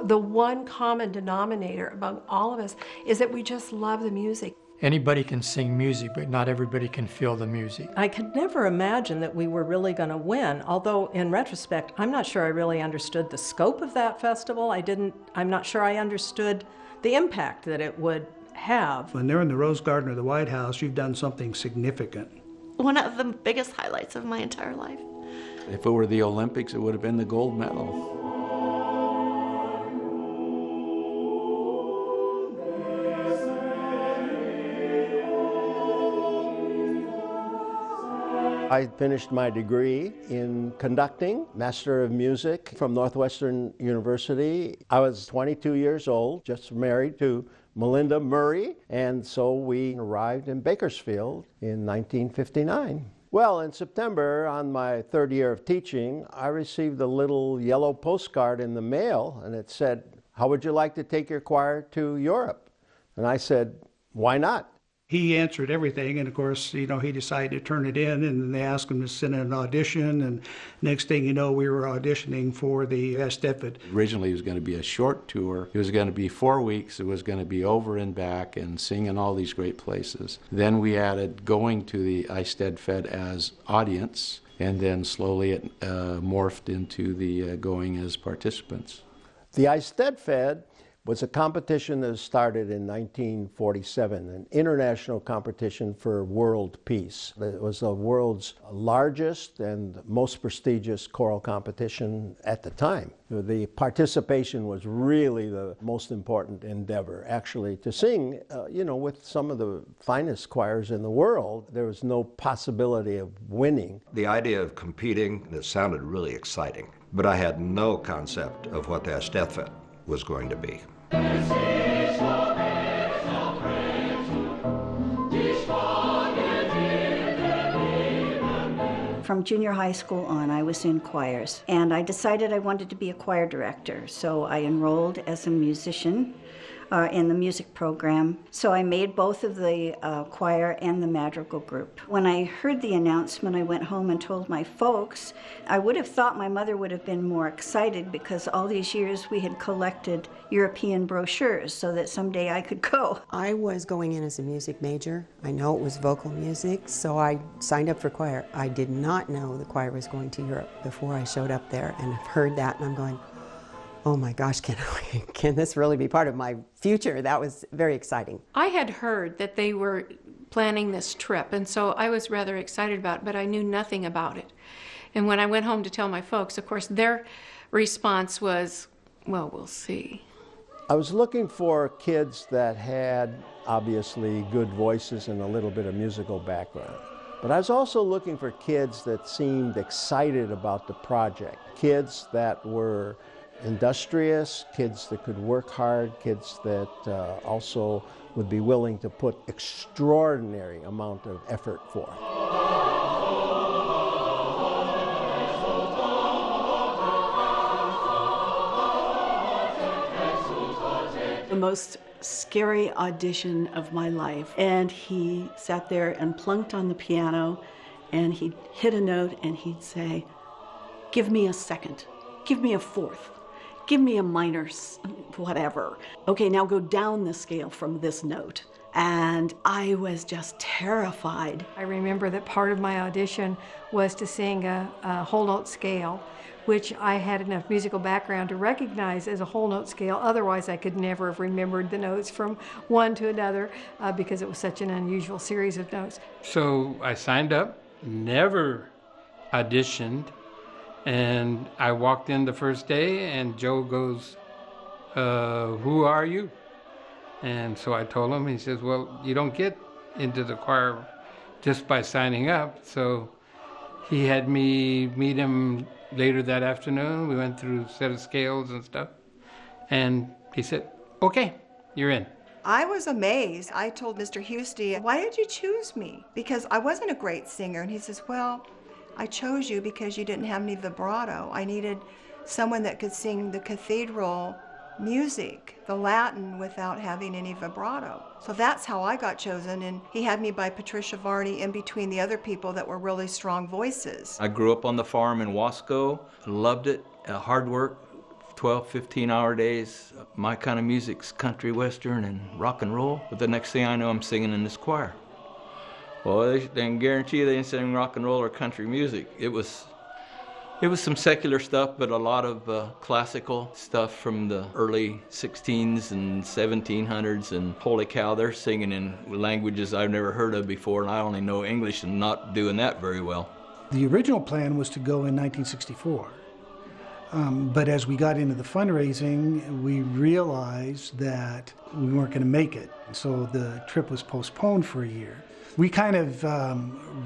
The one common denominator among all of us is that we just love the music. Anybody can sing music, but not everybody can feel the music. I could never imagine that we were really going to win, although in retrospect, I'm not sure I really understood the scope of that festival. I'm not sure I understood the impact that it would have. When they're in the Rose Garden or the White House, you've done something significant. One of the biggest highlights of my entire life. If it were the Olympics, it would have been the gold medal. I finished my degree in conducting, Master of Music from Northwestern University. I was 22 years old, just married to Melinda Murray, and so we arrived in Bakersfield in 1959. Well, in September, on my third year of teaching, I received a little yellow postcard in the mail, and it said, "How would you like to take your choir to Europe?" And I said, "Why not?" He answered everything, and of course, he decided to turn it in, and then they asked him to send in an audition, and next thing you know, we were auditioning for the Eisteddfod. Originally, it was going to be a short tour. It was going to be 4 weeks. It was going to be over and back and sing in all these great places. Then we added going to the Eisteddfod as audience, and then slowly it morphed into the going as participants. The Eisteddfod was a competition that started in 1947, an international competition for world peace. It was the world's largest and most prestigious choral competition at the time. The participation was really the most important endeavor, actually, to sing, with some of the finest choirs in the world. There was no possibility of winning. The idea of competing, that sounded really exciting, but I had no concept of what the Eisteddfod was going to be. From junior high school on, I was in choirs, and I decided I wanted to be a choir director, so I enrolled as a musician in the music program. So I made both of the choir and the madrigal group. When I heard the announcement, I went home and told my folks. I would have thought my mother would have been more excited because all these years we had collected European brochures so that someday I could go. I was going in as a music major. I know it was vocal music, so I signed up for choir. I did not know the choir was going to Europe before I showed up there, and I've heard that, and I'm going, oh my gosh, can this really be part of my future? That was very exciting. I had heard that they were planning this trip, and so I was rather excited about it, but I knew nothing about it. And when I went home to tell my folks, of course, their response was, well, we'll see. I was looking for kids that had, obviously, good voices and a little bit of musical background. But I was also looking for kids that seemed excited about the project, kids that were industrious, kids that could work hard, kids that also would be willing to put extraordinary amount of effort forth. The most scary audition of my life. And he sat there and plunked on the piano, and he'd hit a note and he'd say, "Give me a second, give me a fourth. Give me a minor, whatever. Okay, now go down the scale from this note." And I was just terrified. I remember that part of my audition was to sing a whole note scale, which I had enough musical background to recognize as a whole note scale. Otherwise, I could never have remembered the notes from one to another because it was such an unusual series of notes. So I signed up, never auditioned. And I walked in the first day, and Joe goes, "Who are you?" And so I told him. He says, "Well, you don't get into the choir just by signing up." So he had me meet him later that afternoon. We went through a set of scales and stuff. And he said, "Okay, you're in." I was amazed. I told Mr. Husty, "Why did you choose me?" Because I wasn't a great singer. And he says, "Well, I chose you because you didn't have any vibrato. I needed someone that could sing the cathedral music, the Latin, without having any vibrato." So that's how I got chosen, and he had me by Patricia Varney in between the other people that were really strong voices. I grew up on the farm in Wasco, loved it, hard work 12, 15-hour days. My kind of music's country, western, and rock and roll. But the next thing I know, I'm singing in this choir. Well, they can guarantee you they didn't sing rock and roll or country music. It was some secular stuff, but a lot of classical stuff from the early 16s and 1700s. And holy cow, they're singing in languages I've never heard of before, and I only know English and not doing that very well. The original plan was to go in 1964. But as we got into the fundraising, we realized that we weren't going to make it. So the trip was postponed for a year. We kind of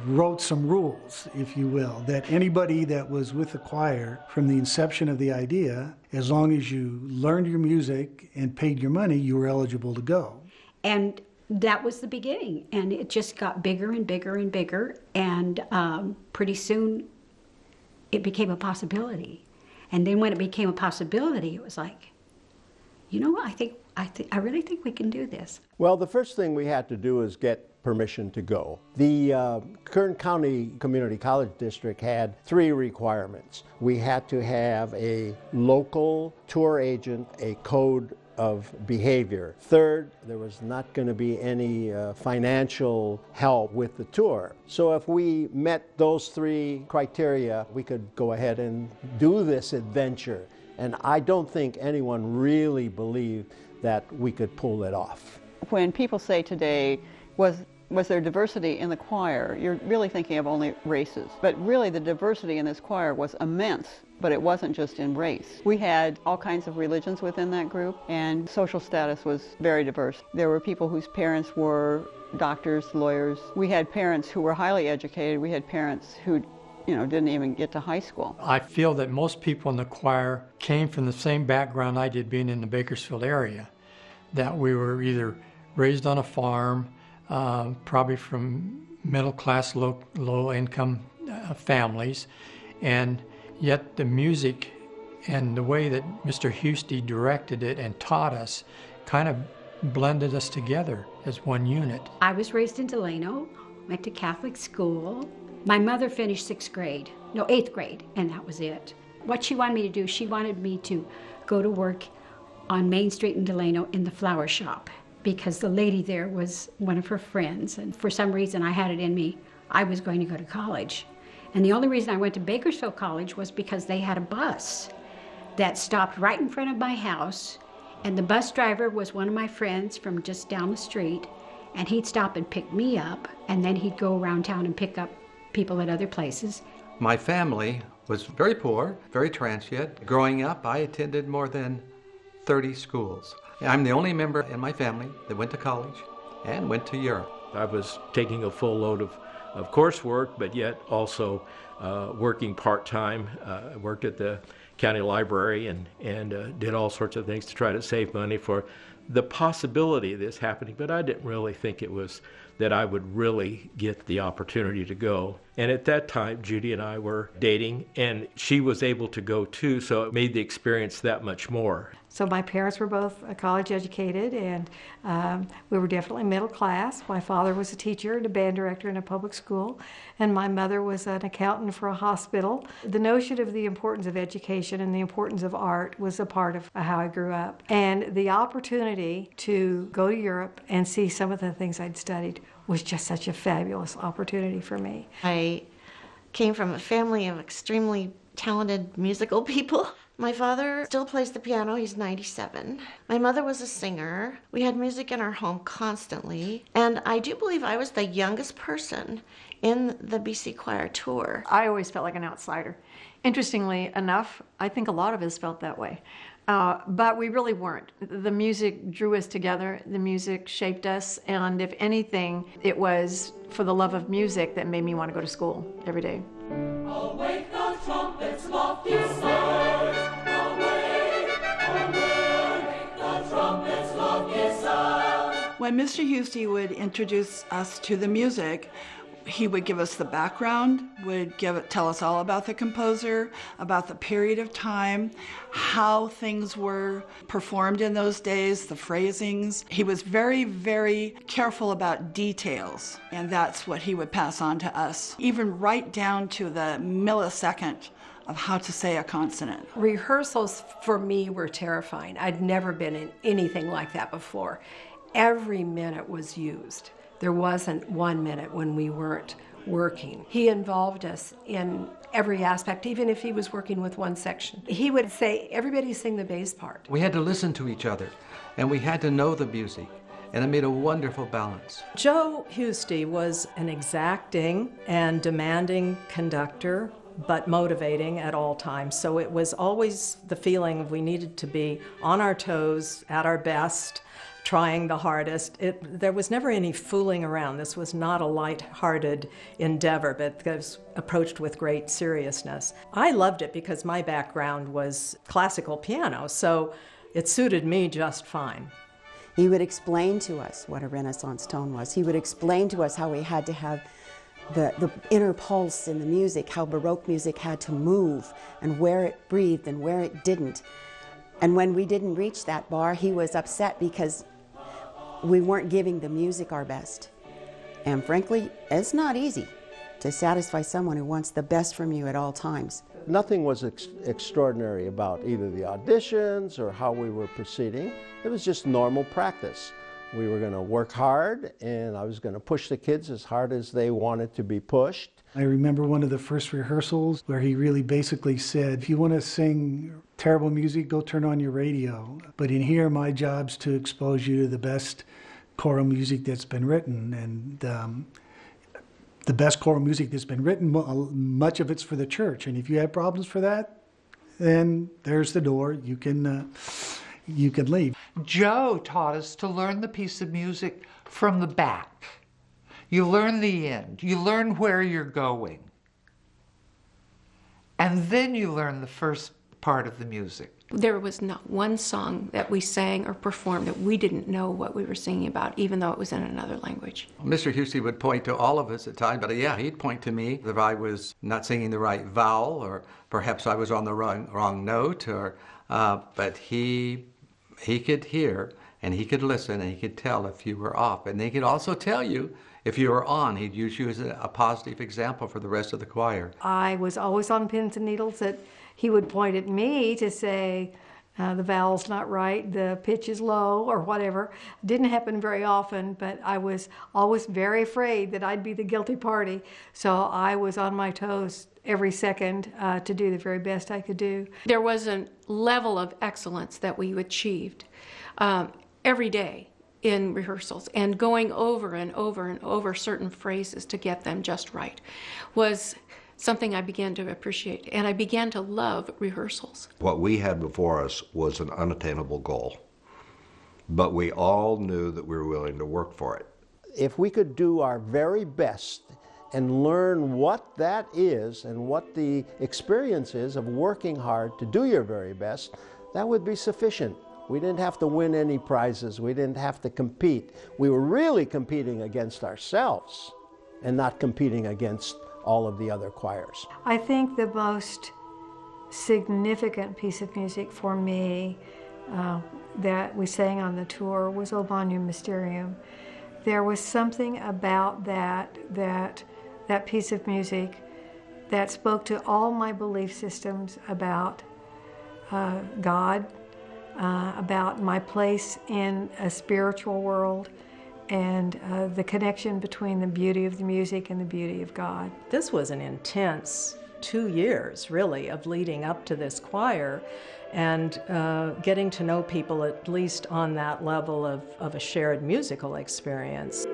wrote some rules, if you will, that anybody that was with the choir from the inception of the idea, as long as you learned your music and paid your money, you were eligible to go. And that was the beginning, and it just got bigger and bigger and bigger, and pretty soon it became a possibility. And then when it became a possibility, it was like, you know what, I really think we can do this. Well, the first thing we had to do is get permission to go. The Kern County Community College District had 3 requirements. We had to have a local tour agent, a code of behavior. Third, there was not going to be any financial help with the tour. So if we met those 3 criteria, we could go ahead and do this adventure. And I don't think anyone really believed that we could pull it off. When people say today, was there diversity in the choir, you're really thinking of only races. But really the diversity in this choir was immense, but it wasn't just in race. We had all kinds of religions within that group, and social status was very diverse. There were people whose parents were doctors, lawyers. We had parents who were highly educated. We had parents who didn't even get to high school. I feel that most people in the choir came from the same background I did, being in the Bakersfield area, that we were either raised on a farm, probably from middle-class, low-income families, and yet the music and the way that Mr. Husty directed it and taught us kind of blended us together as one unit. I was raised in Delano, went to Catholic school. My mother finished 8th grade, and that was it. What she wanted me to do, she wanted me to go to work on Main Street in Delano in the flower shop, because the lady there was one of her friends, and for some reason I had it in me, I was going to go to college. And the only reason I went to Bakersfield College was because they had a bus that stopped right in front of my house, and the bus driver was one of my friends from just down the street, and he'd stop and pick me up, and then he'd go around town and pick up people at other places. My family was very poor, very transient. Growing up, I attended more than 30 schools. I'm the only member in my family that went to college and went to Europe. I was taking a full load of coursework, but yet also working part-time. I worked at the county library and did all sorts of things to try to save money for the possibility of this happening, but I didn't really think it was that I would really get the opportunity to go. And at that time, Judy and I were dating, and she was able to go too, so it made the experience that much more. So my parents were both college educated, and we were definitely middle class. My father was a teacher and a band director in a public school, and my mother was an accountant for a hospital. The notion of the importance of education and the importance of art was a part of how I grew up. And the opportunity to go to Europe and see some of the things I'd studied was just such a fabulous opportunity for me. I came from a family of extremely talented musical people. My father still plays the piano. He's 97. My mother was a singer. We had music in our home constantly. And I do believe I was the youngest person in the BC Choir tour. I always felt like an outsider. Interestingly enough, I think a lot of us felt that way. But we really weren't. The music drew us together. The music shaped us. And if anything, it was for the love of music that made me want to go to school every day. Awake the trumpets, lofty sound. Awake the trumpets, lofty sound. When Mr. Husty would introduce us to the music, he would give us the background, would tell us all about the composer, about the period of time, how things were performed in those days, the phrasings. He was very, very careful about details, and that's what he would pass on to us, even right down to the millisecond of how to say a consonant. Rehearsals for me were terrifying. I'd never been in anything like that before. Every minute was used. There wasn't 1 minute when we weren't working. He involved us in every aspect, even if he was working with one section. He would say, everybody sing the bass part. We had to listen to each other, and we had to know the music, and it made a wonderful balance. Joe Husty was an exacting and demanding conductor, but motivating at all times. So it was always the feeling of we needed to be on our toes, at our best, trying the hardest. There was never any fooling around. This was not a light-hearted endeavor, but it was approached with great seriousness. I loved it because my background was classical piano, so it suited me just fine. He would explain to us what a Renaissance tone was. He would explain to us how we had to have the inner pulse in the music, how Baroque music had to move, and where it breathed and where it didn't. And when we didn't reach that bar, he was upset because we weren't giving the music our best. And frankly, it's not easy to satisfy someone who wants the best from you at all times. Nothing was extraordinary about either the auditions or how we were proceeding. It was just normal practice. We were going to work hard, and I was going to push the kids as hard as they wanted to be pushed. I remember one of the first rehearsals where he really basically said, if you want to sing terrible music, go turn on your radio. But in here, my job's to expose you to the best choral music that's been written. And the best choral music that's been written, much of it's for the church. And if you have problems for that, then there's the door. You can leave. Joe taught us to learn the piece of music from the back. You learn the end. You learn where you're going. And then you learn the first part of the music. There was not one song that we sang or performed that we didn't know what we were singing about, even though it was in another language. Mr. Husty would point to all of us at times, but yeah, he'd point to me if I was not singing the right vowel, or perhaps I was on the wrong note, or but he could hear, and he could listen, and he could tell if you were off. And he could also tell you if you were on. He'd use you as a positive example for the rest of the choir. I was always on pins and needles that he would point at me to say, the vowel's not right, the pitch is low, or whatever. It didn't happen very often, but I was always very afraid that I'd be the guilty party. So I was on my toes every second to do the very best I could do. There was a level of excellence that we achieved every day in rehearsals, and going over and over and over certain phrases to get them just right was something I began to appreciate, and I began to love rehearsals. What we had before us was an unattainable goal, but we all knew that we were willing to work for it. If we could do our very best and learn what that is and what the experience is of working hard to do your very best, that would be sufficient. We didn't have to win any prizes. We didn't have to compete. We were really competing against ourselves and not competing against all of the other choirs. I think the most significant piece of music for me that we sang on the tour was O Magnum Mysterium. There was something about that piece of music that spoke to all my belief systems about God, about my place in a spiritual world, and the connection between the beauty of the music and the beauty of God. This was an intense 2 years, really, of leading up to this choir and getting to know people at least on that level of a shared musical experience.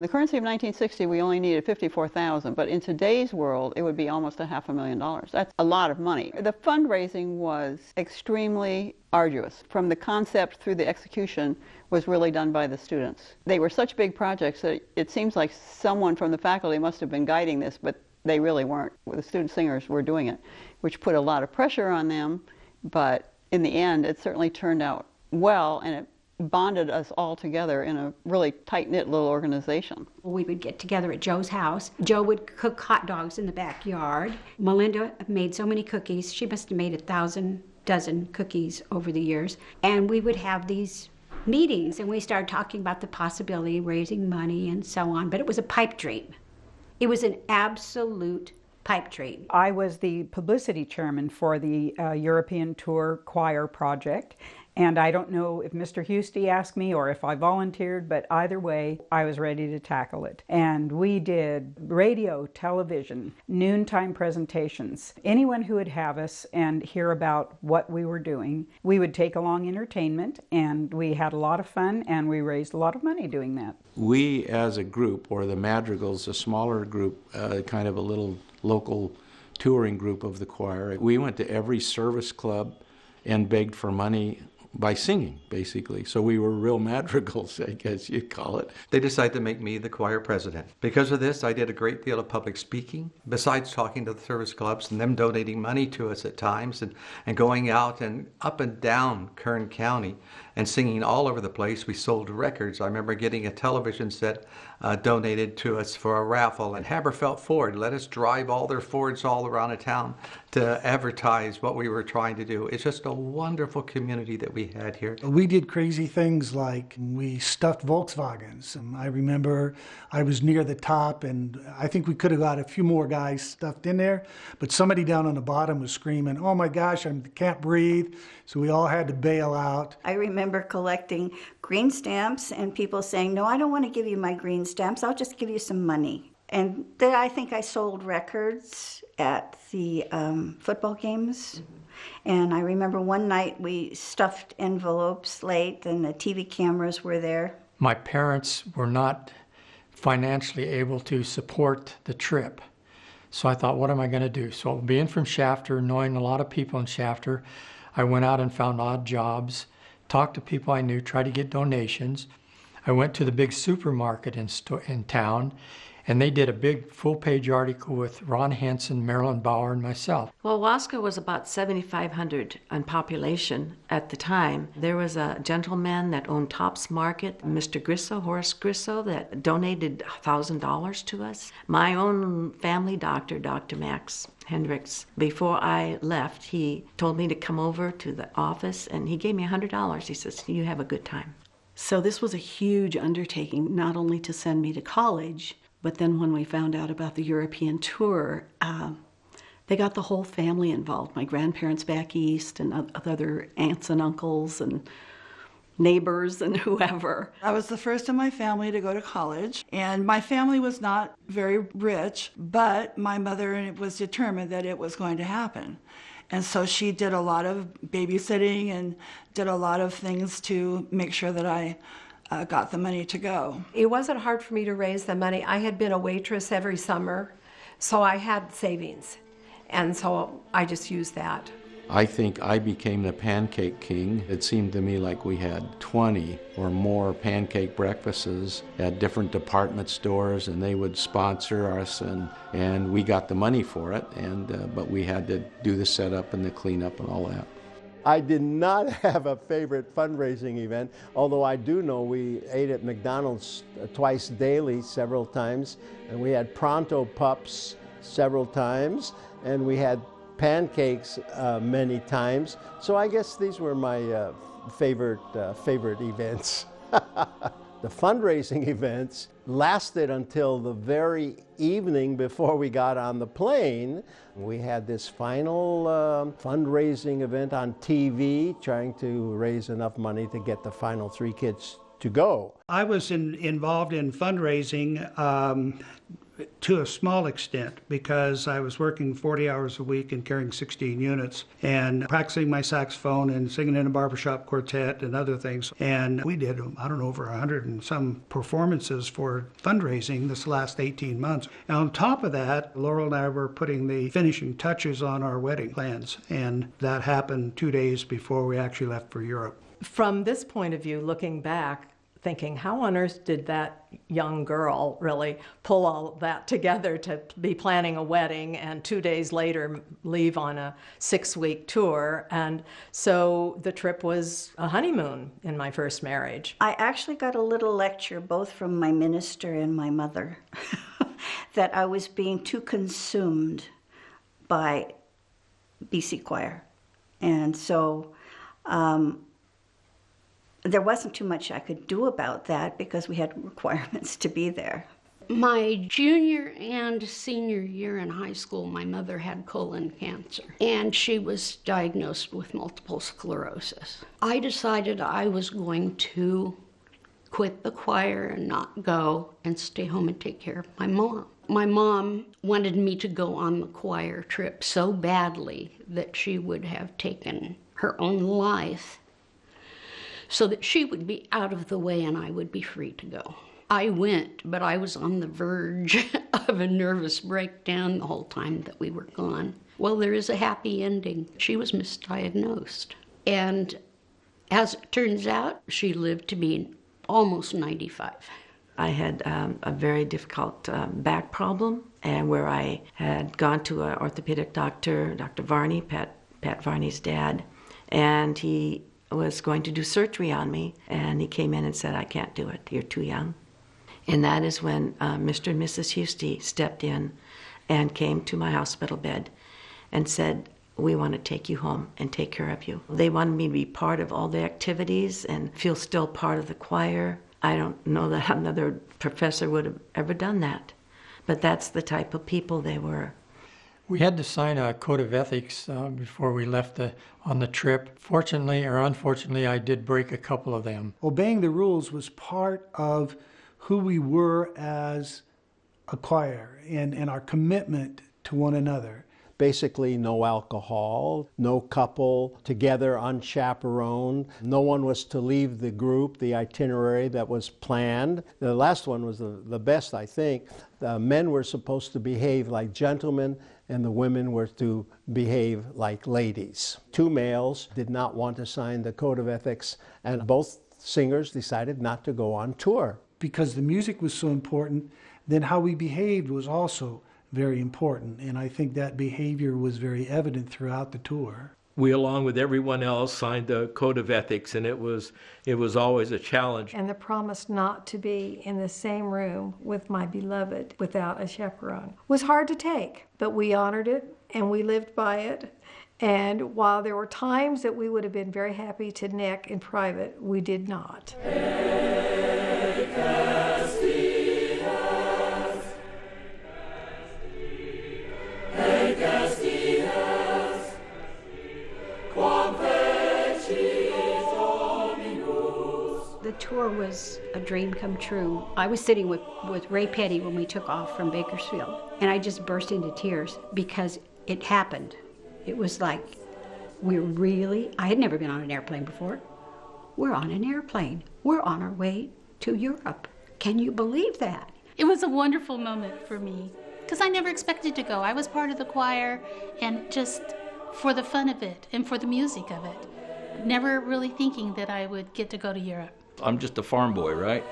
The currency of 1960, we only needed $54,000, but in today's world, it would be almost $500,000. That's a lot of money. The fundraising was extremely arduous. From the concept through the execution was really done by the students. They were such big projects that it seems like someone from the faculty must have been guiding this, but they really weren't. The student singers were doing it, which put a lot of pressure on them, but in the end, it certainly turned out well, and it bonded us all together in a really tight-knit little organization. We would get together at Joe's house. Joe would cook hot dogs in the backyard. Melinda made so many cookies. She must have made 1,000 dozen cookies over the years. And we would have these meetings, and we started talking about the possibility of raising money and so on, but it was a pipe dream. It was an absolute pipe dream. I was the publicity chairman for the European Tour Choir project, and I don't know if Mr. Husty asked me or if I volunteered, but either way, I was ready to tackle it. And we did radio, television, noontime presentations. Anyone who would have us and hear about what we were doing, we would take along entertainment, and we had a lot of fun, and we raised a lot of money doing that. We as a group, or the Madrigals, a smaller group, kind of a little local touring group of the choir, we went to every service club and begged for money by singing, basically. So we were real madrigals, I guess you'd call it. They decided to make me the choir president. Because of this, I did a great deal of public speaking, besides talking to the service clubs and them donating money to us at times, and going out and up and down Kern County and singing all over the place. We sold records. I remember getting a television set donated to us for a raffle, and Haberfeld Ford let us drive all their Fords all around the town to advertise what we were trying to do. It's just a wonderful community that we had here. We did crazy things like we stuffed Volkswagens. And I remember I was near the top, and I think we could have got a few more guys stuffed in there, but somebody down on the bottom was screaming, "Oh my gosh, I can't breathe." So we all had to bail out. I remember collecting green stamps and people saying, "No, I don't want to give you my green stamps, I'll just give you some money." And then I think I sold records at the football games. And I remember one night we stuffed envelopes late and the TV cameras were there. My parents were not financially able to support the trip. So I thought, what am I going to do? So being from Shafter, knowing a lot of people in Shafter, I went out and found odd jobs, talked to people I knew, tried to get donations. I went to the big supermarket in town, and they did a big full-page article with Ron Henson, Marilyn Bauer, and myself. Well, Wasco was about 7,500 in population at the time. There was a gentleman that owned Tops Market, Mr. Grisso, Horace Grisso, that donated $1,000 to us. My own family doctor, Dr. Max Hendricks, before I left, he told me to come over to the office, and he gave me $100. He says, "You have a good time." So this was a huge undertaking, not only to send me to college, but then when we found out about the European tour, they got the whole family involved. My grandparents back east and other aunts and uncles and neighbors and whoever. I was the first in my family to go to college, and my family was not very rich, but my mother was determined that it was going to happen. And so she did a lot of babysitting and did a lot of things to make sure that I got the money to go. It wasn't hard for me to raise the money. I had been a waitress every summer, so I had savings. And so I just used that. I think I became the pancake king. It seemed to me like we had 20 or more pancake breakfasts at different department stores, and they would sponsor us, and we got the money for it, but we had to do the setup and the cleanup and all that. I did not have a favorite fundraising event, although I do know we ate at McDonald's twice daily several times, and we had Pronto Pups several times, and we had pancakes many times. So I guess these were my favorite events. The fundraising events lasted until the very evening before we got on the plane. We had this final fundraising event on TV, trying to raise enough money to get the final 3 kids to go. I was involved in fundraising to a small extent because I was working 40 hours a week and carrying 16 units and practicing my saxophone and singing in a barbershop quartet and other things. And we did, I don't know, over 100 and some performances for fundraising this last 18 months. And on top of that, Laurel and I were putting the finishing touches on our wedding plans, and that happened 2 days before we actually left for Europe. From this point of view, looking back, thinking, how on earth did that young girl really pull all that together to be planning a wedding and 2 days later leave on a 6-week tour? And so the trip was a honeymoon in my first marriage. I actually got a little lecture both from my minister and my mother that I was being too consumed by BC Choir. And so there wasn't too much I could do about that because we had requirements to be there. My junior and senior year in high school, my mother had colon cancer, and she was diagnosed with multiple sclerosis. I decided I was going to quit the choir and not go and stay home and take care of my mom. My mom wanted me to go on the choir trip so badly that she would have taken her own life so that she would be out of the way and I would be free to go. I went, but I was on the verge of a nervous breakdown the whole time that we were gone. Well, there is a happy ending. She was misdiagnosed. And as it turns out, she lived to be almost 95. I had a very difficult back problem, and where I had gone to an orthopedic doctor, Dr. Varney, Pat Varney's dad, and he was going to do surgery on me, and he came in and said, "I can't do it, you're too young." And that is when Mr. and Mrs. Husty stepped in and came to my hospital bed and said, "We want to take you home and take care of you." They wanted me to be part of all the activities and feel still part of the choir. I don't know that another professor would have ever done that, but that's the type of people they were. We had to sign a code of ethics before we left on the trip. Fortunately or unfortunately, I did break a couple of them. Obeying the rules was part of who we were as a choir and our commitment to one another. Basically, no alcohol, no couple together unchaperoned. No one was to leave the group, the itinerary that was planned. The last one was the best, I think. The men were supposed to behave like gentlemen, and the women were to behave like ladies. Two males did not want to sign the code of ethics, and both singers decided not to go on tour. Because the music was so important, then how we behaved was also very important, and I think that behavior was very evident throughout the tour. We, along with everyone else, signed the code of ethics, and it was always a challenge. And the promise not to be in the same room with my beloved without a chaperone was hard to take, but we honored it and we lived by it. And while there were times that we would have been very happy to neck in private, we did not. The tour was a dream come true. I was sitting with Ray Petty when we took off from Bakersfield, and I just burst into tears because it happened. It was like, I had never been on an airplane before. We're on an airplane. We're on our way to Europe. Can you believe that? It was a wonderful moment for me because I never expected to go. I was part of the choir and just for the fun of it and for the music of it. Never really thinking that I would get to go to Europe. I'm just a farm boy, right?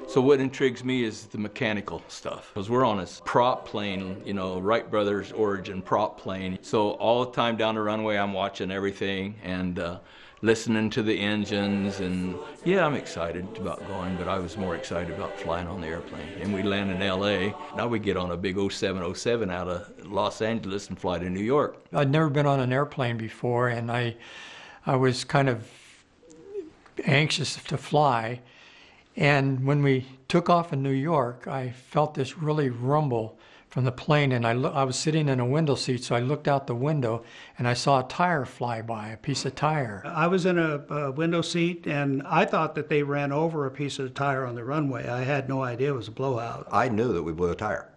So what intrigues me is the mechanical stuff. Because we're on a prop plane, you know, Wright Brothers origin prop plane. So all the time down the runway, I'm watching everything and listening to the engines. And yeah, I'm excited about going, but I was more excited about flying on the airplane. And we land in LA. Now we get on a big 0707 out of Los Angeles and fly to New York. I'd never been on an airplane before, and I was kind of anxious to fly. And when we took off in New York, I felt this really rumble from the plane, and I was sitting in a window seat, so I looked out the window and I saw a tire fly by, a piece of tire. I was in a window seat, and I thought that they ran over a piece of the tire on the runway. I had no idea it was a blowout. I knew that we blew a tire.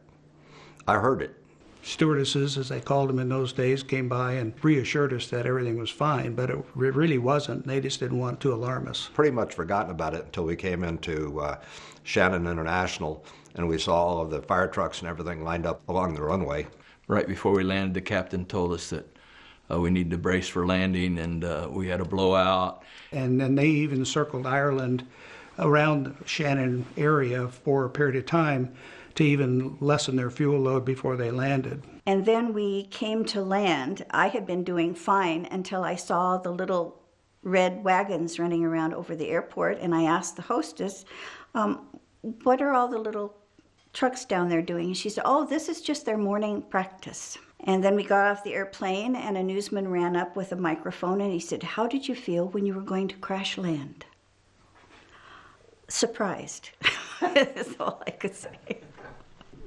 I heard it. Stewardesses, as they called them in those days, came by and reassured us that everything was fine, but it really wasn't. They just didn't want to alarm us. Pretty much forgotten about it until we came into Shannon International and we saw all of the fire trucks and everything lined up along the runway. Right before we landed, the captain told us that we needed to brace for landing, and we had a blowout. And then they even circled Ireland around the Shannon area for a period of time to even lessen their fuel load before they landed. And then we came to land. I had been doing fine until I saw the little red wagons running around over the airport, and I asked the hostess, what are all the little trucks down there doing? And she said, oh, this is just their morning practice. And then we got off the airplane, and a newsman ran up with a microphone, and he said, how did you feel when you were going to crash land? surprised. That's all I could say.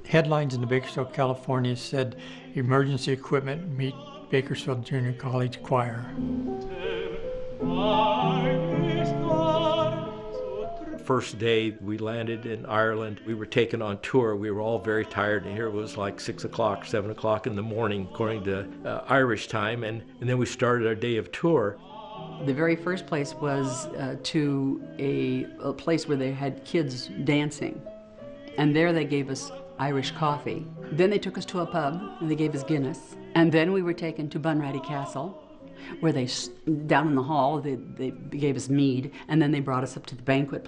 Headlines in the Bakersfield, California said, "Emergency equipment meet Bakersfield Junior College choir." First day we landed in Ireland, we were taken on tour. We were all very tired, and here it was like 6 o'clock, 7 o'clock in the morning, according to Irish time, and then we started our day of tour. The very first place was to a place where they had kids dancing, and there they gave us Irish coffee. Then they took us to a pub, and they gave us Guinness, and then we were taken to Bunratty Castle, where they, down in the hall, they gave us mead, and then they brought us up to the banquet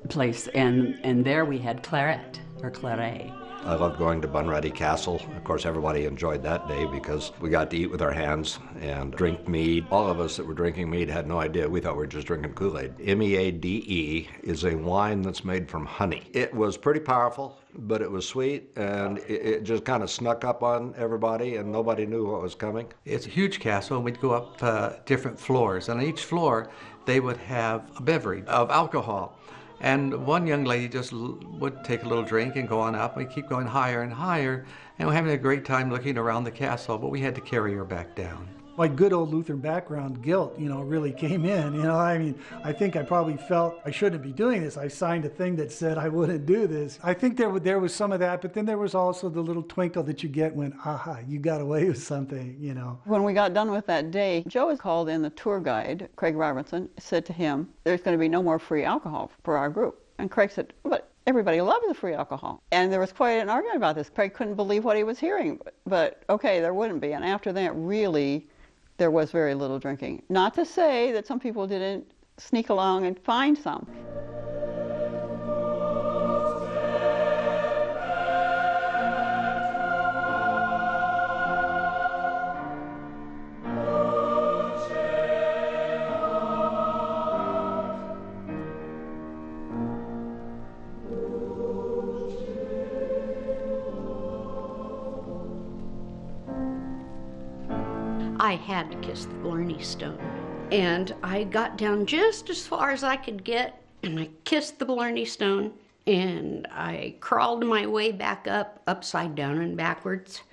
place, and there we had claret, or claret. I loved going to Bunratty Castle. Of course, everybody enjoyed that day because we got to eat with our hands and drink mead. All of us that were drinking mead had no idea. We thought we were just drinking Kool-Aid. Meade is a wine that's made from honey. It was pretty powerful, but it was sweet, and it just kind of snuck up on everybody, and nobody knew what was coming. It's a huge castle, and we'd go up different floors, and on each floor they would have a beverage of alcohol. And one young lady just would take a little drink and go on up. We keep going higher and higher, and we're having a great time looking around the castle, but we had to carry her back down. My good old Lutheran background, guilt, really came in. I think I probably felt I shouldn't be doing this. I signed a thing that said I wouldn't do this. I think there was some of that, but then there was also the little twinkle that you get when, aha, you got away with something, When we got done with that day, Joe had called in the tour guide, Craig Robertson, said to him, "There's going to be no more free alcohol for our group." And Craig said, "But everybody loves the free alcohol." And there was quite an argument about this. Craig couldn't believe what he was hearing, but okay, there wouldn't be. And after that, really, there was very little drinking. Not to say that some people didn't sneak along and find some. I had to kiss the Blarney Stone. And I got down just as far as I could get, and I kissed the Blarney Stone, and I crawled my way back up, upside down and backwards.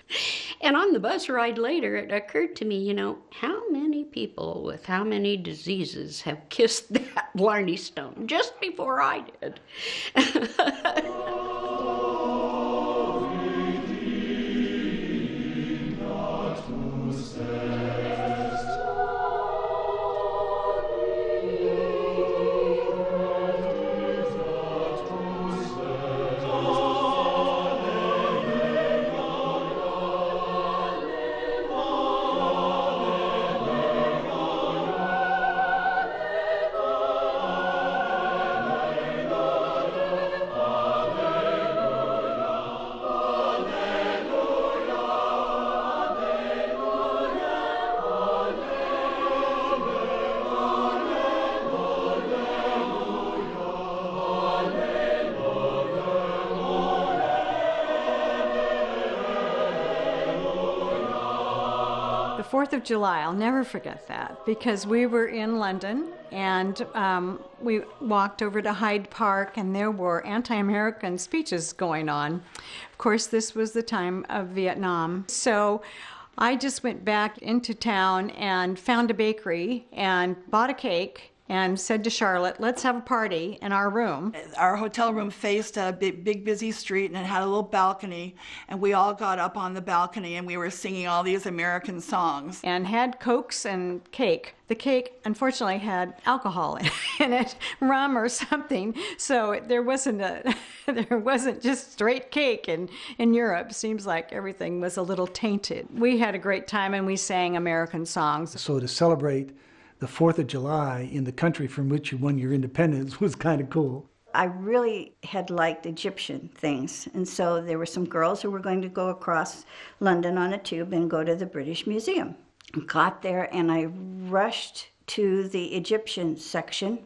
And on the bus ride later, it occurred to me, how many people with how many diseases have kissed that Blarney Stone just before I did? The 4th of July, I'll never forget that, because we were in London and we walked over to Hyde Park and there were anti-American speeches going on. Of course, this was the time of Vietnam. So I just went back into town and found a bakery and bought a cake and said to Charlotte, "Let's have a party in our room." Our hotel room faced a big busy street, and it had a little balcony, and we all got up on the balcony and we were singing all these American songs. And had Cokes and cake. The cake, unfortunately, had alcohol in it, rum or something, so there wasn't just straight cake in Europe. Seems like everything was a little tainted. We had a great time and we sang American songs. So to celebrate the 4th of July in the country from which you won your independence was kind of cool. I really had liked Egyptian things, and so there were some girls who were going to go across London on a tube and go to the British Museum. I got there and I rushed to the Egyptian section,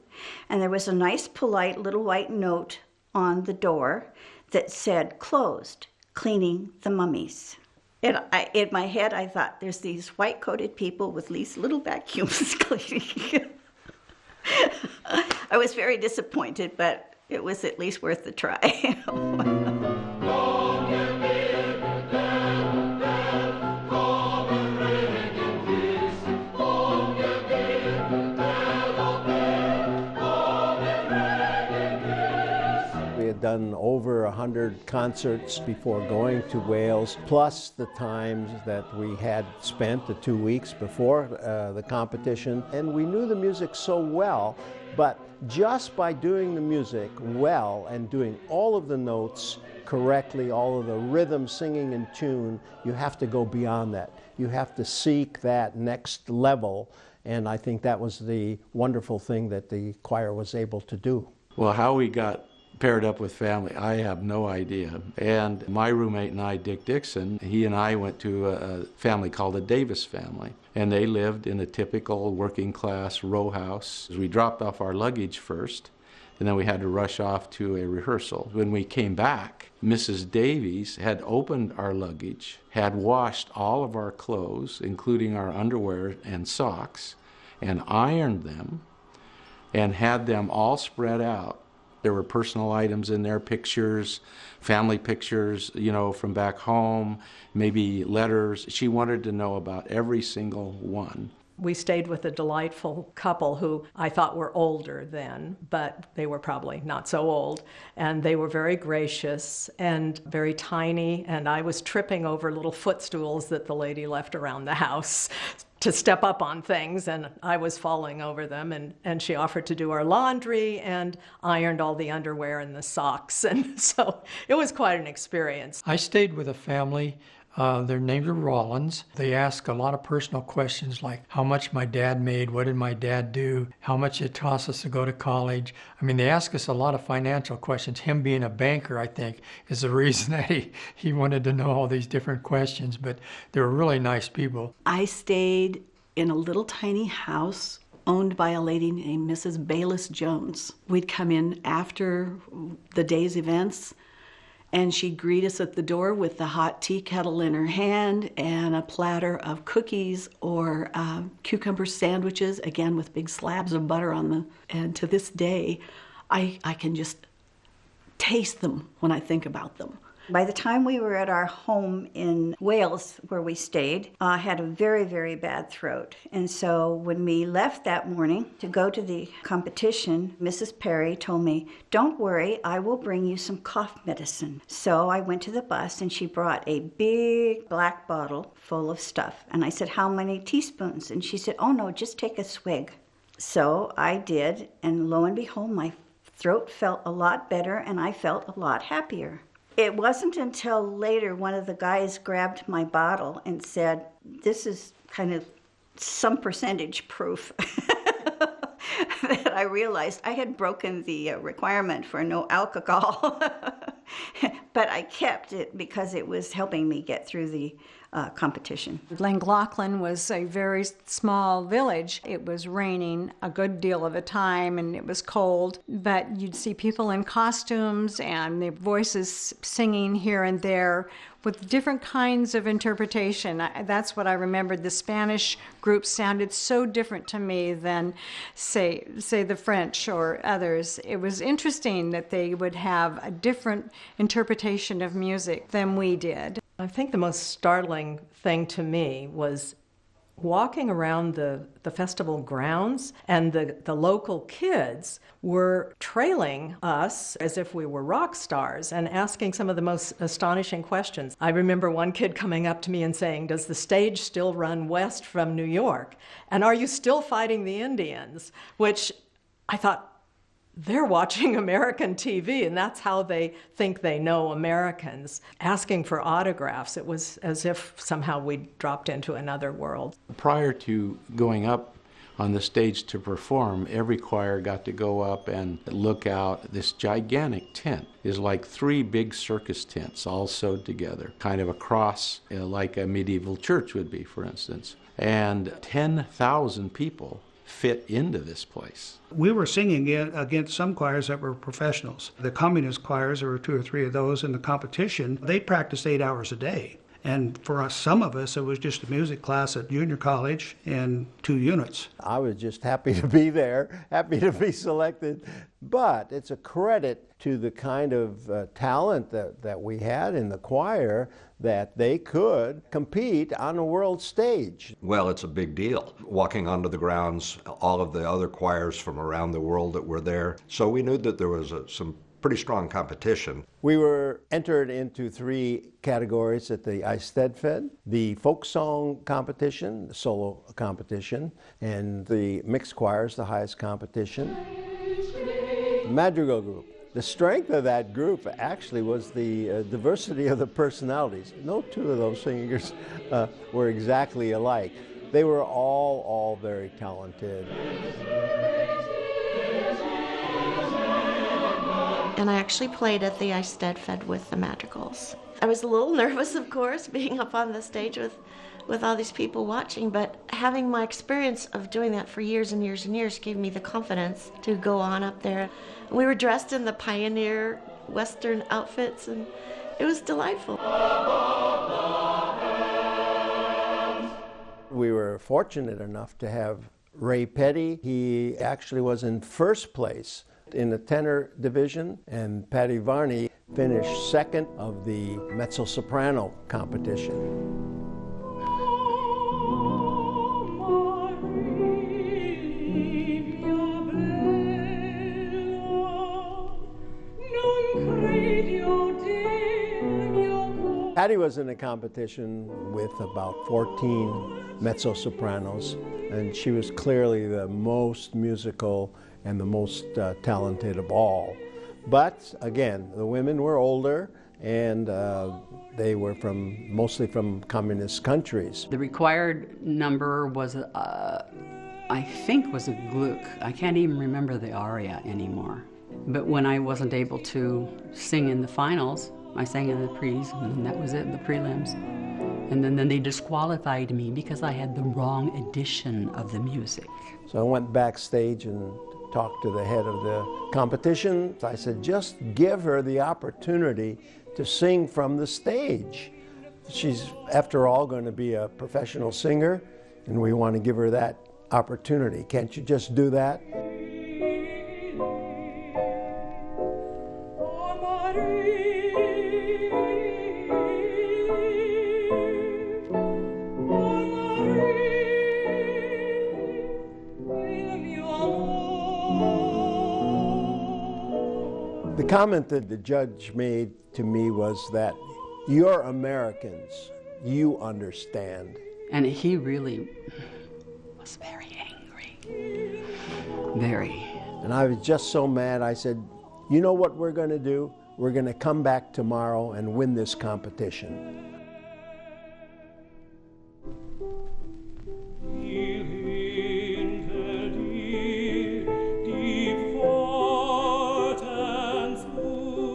and there was a nice polite little white note on the door that said, "Closed, cleaning the mummies." In my head, I thought, there's these white-coated people with these little vacuums cleaning. I was very disappointed, but it was at least worth the try. We had done over 100 concerts before going to Wales, plus the times that we had spent the 2 weeks before the competition. And we knew the music so well, but just by doing the music well and doing all of the notes correctly, all of the rhythm, singing in tune, you have to go beyond that. You have to seek that next level, and I think that was the wonderful thing that the choir was able to do. Well, how we got paired up with family, I have no idea. And my roommate and I, Dick Dixon, he and I went to a family called the Davis family. And they lived in a typical working class row house. We dropped off our luggage first, and then we had to rush off to a rehearsal. When we came back, Mrs. Davies had opened our luggage, had washed all of our clothes, including our underwear and socks, and ironed them, and had them all spread out. There were personal items in there, pictures, family pictures, from back home, maybe letters. She wanted to know about every single one. We stayed with a delightful couple who I thought were older then, but they were probably not so old. And they were very gracious and very tiny, and I was tripping over little footstools that the lady left around the house to step up on things, and I was falling over them, and she offered to do our laundry and ironed all the underwear and the socks, and so it was quite an experience. I stayed with a family. Their names are Rollins. They ask a lot of personal questions like how much my dad made, what did my dad do, how much it cost us to go to college. I mean, they ask us a lot of financial questions. Him being a banker, I think, is the reason that he wanted to know all these different questions, but they were really nice people. I stayed in a little tiny house owned by a lady named Mrs. Bayless Jones. We'd come in after the day's events, and she'd greet us at the door with the hot tea kettle in her hand and a platter of cookies or cucumber sandwiches, again with big slabs of butter on them. And to this day, I can just taste them when I think about them. By the time we were at our home in Wales, where we stayed, I had a very, very bad throat. And so when we left that morning to go to the competition, Mrs. Perry told me, "Don't worry, I will bring you some cough medicine." So I went to the bus, and she brought a big black bottle full of stuff. And I said, "How many teaspoons?" And she said, "Oh, no, just take a swig." So I did, and lo and behold, my throat felt a lot better, and I felt a lot happier. It wasn't until later one of the guys grabbed my bottle and said, "This is kind of some percentage proof," that I realized I had broken the requirement for no alcohol. But I kept it because it was helping me get through the competition. Llangollen was a very small village. It was raining a good deal of the time, and it was cold, but you'd see people in costumes and their voices singing here and there with different kinds of interpretation. That's what I remembered. The Spanish group sounded so different to me than, say the French or others. It was interesting that they would have a different interpretation of music than we did. I think the most startling thing to me was walking around the festival grounds, and the local kids were trailing us as if we were rock stars and asking some of the most astonishing questions. I remember one kid coming up to me and saying, "Does the stage still run west from New York? And are you still fighting the Indians?" Which I thought, they're watching American TV, and that's how they think they know Americans. Asking for autographs, it was as if somehow we dropped into another world. Prior to going up on the stage to perform, every choir got to go up and look out. This gigantic tent is like 3 big circus tents all sewed together, kind of across like a medieval church would be, for instance. And 10,000 people fit into this place. We were singing against some choirs that were professionals. The communist choirs, there were 2 or 3 of those in the competition, they practiced 8 hours a day. And for us, some of us, it was just a music class at junior college and 2 units. I was just happy to be there, happy to be selected. But it's a credit to the kind of talent that we had in the choir that they could compete on a world stage. Well, it's a big deal. Walking onto the grounds, all of the other choirs from around the world that were there. So we knew that there was some pretty strong competition. We were entered into 3 categories at the Eisteddfod: the folk song competition, the solo competition, and the mixed choirs, the highest competition. The madrigal group. The strength of that group actually was the diversity of the personalities. No 2 of those singers were exactly alike. They were all very talented. And I actually played at the Eisteddfod with the madrigals. I was a little nervous, of course, being up on the stage with all these people watching, but having my experience of doing that for years and years and years gave me the confidence to go on up there. We were dressed in the pioneer Western outfits, and it was delightful. We were fortunate enough to have Ray Petty. He actually was in first place in the tenor division, and Patty Varney finished second of the mezzo-soprano competition. Patty was in a competition with about 14 mezzo-sopranos, and she was clearly the most musical and the most talented of all. But again, the women were older, and they were mostly from communist countries. The required number was, I think, was a Gluck. I can't even remember the aria anymore. But when I wasn't able to sing in the finals, I sang in the pre's, and that was it, the prelims. And then they disqualified me because I had the wrong edition of the music. So I went backstage and talked to the head of the competition. I said, just give her the opportunity to sing from the stage. She's, after all, going to be a professional singer, and we want to give her that opportunity. Can't you just do that? The comment that the judge made to me was that you're Americans, you understand. And he really was very angry, very. And I was just so mad, I said, you know what we're going to do? We're going to come back tomorrow and win this competition.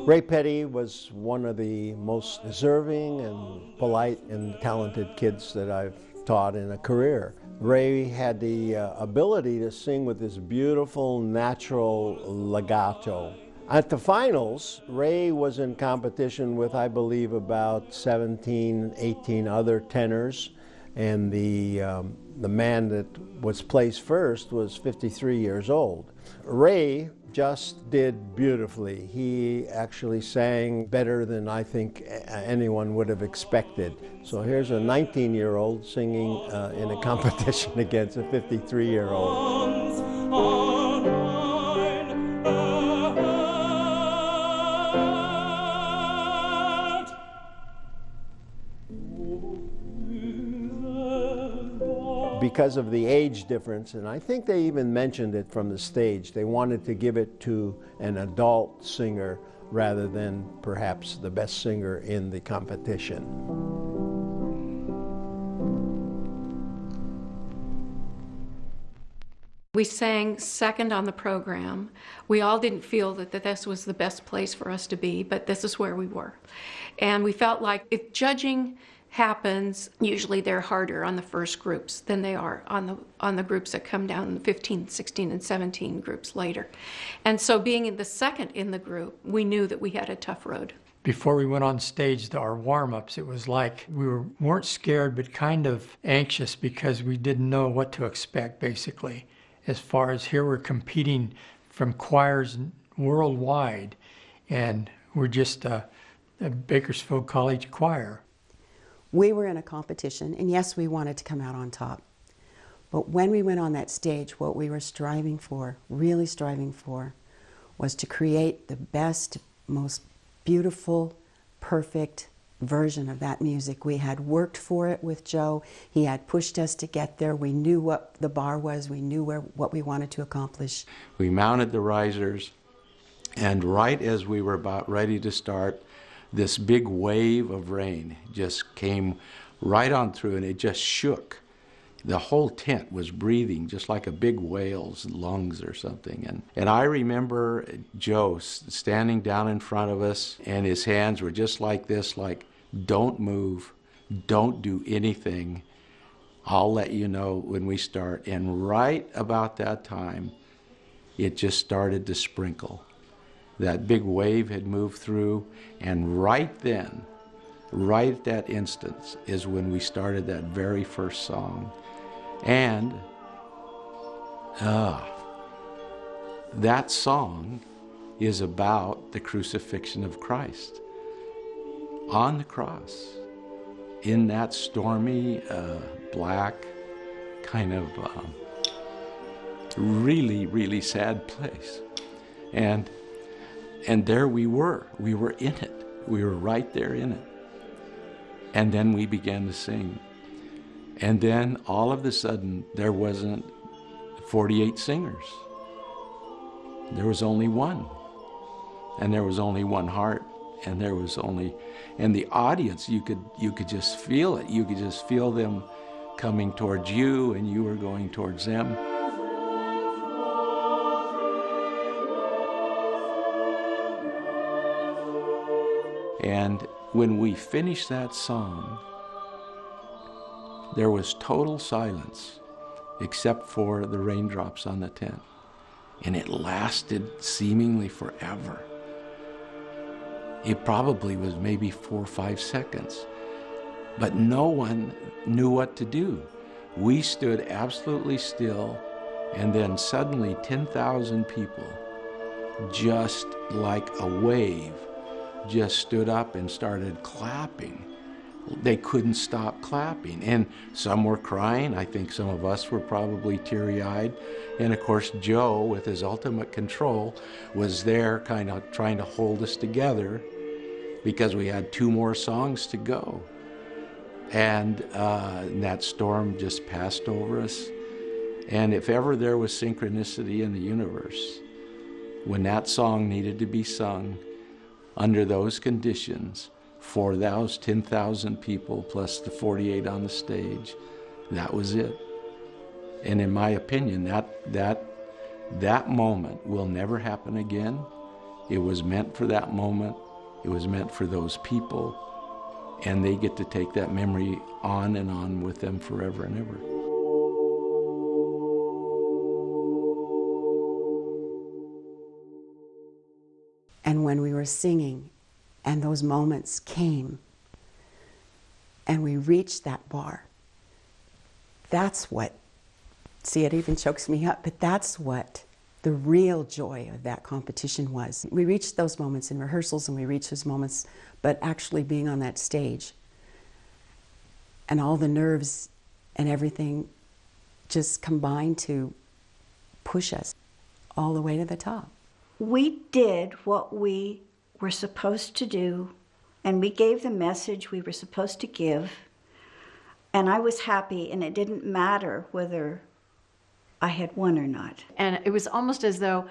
Ray Petty was one of the most deserving and polite and talented kids that I've taught in a career. Ray had the ability to sing with this beautiful, natural legato. At the finals, Ray was in competition with, I believe, about 17, 18 other tenors, and the man that was placed first was 53 years old. Ray just did beautifully. He actually sang better than I think anyone would have expected. So here's a 19-year-old singing in a competition against a 53-year-old. Because of the age difference, and I think they even mentioned it from the stage, they wanted to give it to an adult singer rather than perhaps the best singer in the competition. We sang second on the program. We all didn't feel that this was the best place for us to be, but this is where we were. And we felt like if judging happens, usually they're harder on the first groups than they are on the groups that come down in the 15, 16, and 17 groups later. And so being in the second in the group, we knew that we had a tough road. before we went on stage, our warm-ups, it was like we weren't scared, but kind of anxious because we didn't know what to expect, basically. As far as here we're competing from choirs worldwide, and we're just a Bakersfield College choir. We were in a competition, and yes, we wanted to come out on top. But when we went on that stage, what we were striving for, really striving for, was to create the best, most beautiful, perfect version of that music. We had worked for it with Joe. He had pushed us to get there. We knew what the bar was. We knew what we wanted to accomplish. We mounted the risers, and right as we were about ready to start, this big wave of rain just came right on through, and it just shook. The whole tent was breathing just like a big whale's lungs or something. And I remember Joe standing down in front of us, and his hands were just like this, like, don't move, don't do anything. I'll let you know when we start. And right about that time, it just started to sprinkle. That big wave had moved through, and right then, right at that instance, is when we started that very first song. And that song is about the crucifixion of Christ on the cross in that stormy, black, kind of really, really sad place. And there we were in it. We were right there in it. And then we began to sing. And then all of a sudden, there wasn't 48 singers. There was only one. And there was only one heart. And there was only, and the audience, you could just feel it. You could just feel them coming towards you, and you were going towards them. And when we finished that song, there was total silence except for the raindrops on the tent. And it lasted seemingly forever. It probably was maybe 4 or 5 seconds. But no one knew what to do. We stood absolutely still, and then suddenly 10,000 people, just like a wave, just stood up and started clapping. They couldn't stop clapping, and some were crying. I think some of us were probably teary-eyed. And of course, Joe, with his ultimate control, was there kind of trying to hold us together because we had 2 more songs to go. And that storm just passed over us. And if ever there was synchronicity in the universe, when that song needed to be sung under those conditions, for those 10,000 people plus the 48 on the stage, that was it. And in my opinion, that moment will never happen again. It was meant for that moment. It was meant for those people. And they get to take that memory on and on with them forever and ever. And when we were singing, and those moments came, and we reached that bar, that's what, see, it even chokes me up, but that's what the real joy of that competition was. We reached those moments in rehearsals, and we reached those moments, but actually being on that stage, and all the nerves and everything just combined to push us all the way to the top. We did what we were supposed to do, and we gave the message we were supposed to give, and I was happy, and it didn't matter whether I had won or not. And it was almost as though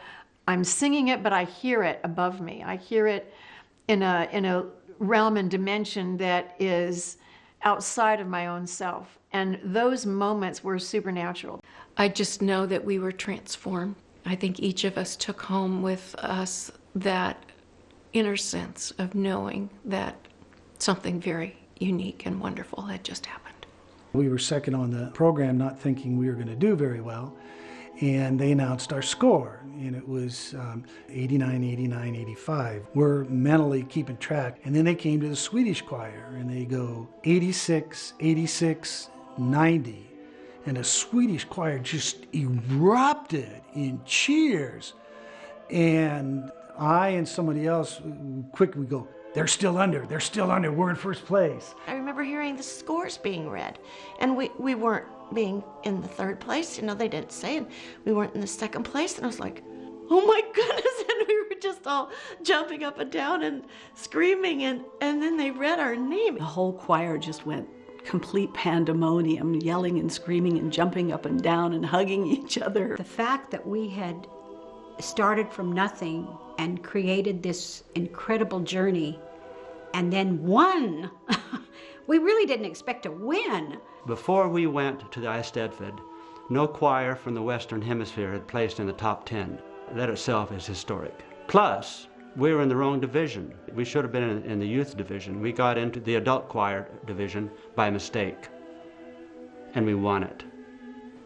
I'm singing it, but I hear it above me. I hear it in a realm and dimension that is outside of my own self. And those moments were supernatural. I just know that we were transformed. I think each of us took home with us that inner sense of knowing that something very unique and wonderful had just happened. We were second on the program, not thinking we were going to do very well. and they announced our score, and it was 89, 89, 85. We're mentally keeping track, and then they came to the Swedish choir, and they go 86, 86, 90, and the Swedish choir just erupted in cheers, and I and somebody else quickly go, they're still under, we're in first place. I remember hearing the scores being read, and we weren't being in the third place, they didn't say, and we weren't in the second place, and I was like, oh my goodness, and we were just all jumping up and down and screaming, and then they read our name. The whole choir just went complete pandemonium, yelling and screaming and jumping up and down and hugging each other. The fact that we had started from nothing and created this incredible journey and then won. We really didn't expect to win. Before we went to the Eisteddfod, no choir from the Western Hemisphere had placed in the top 10. That itself is historic. Plus, we were in the wrong division. We should have been in the youth division. We got into the adult choir division by mistake, and we won it.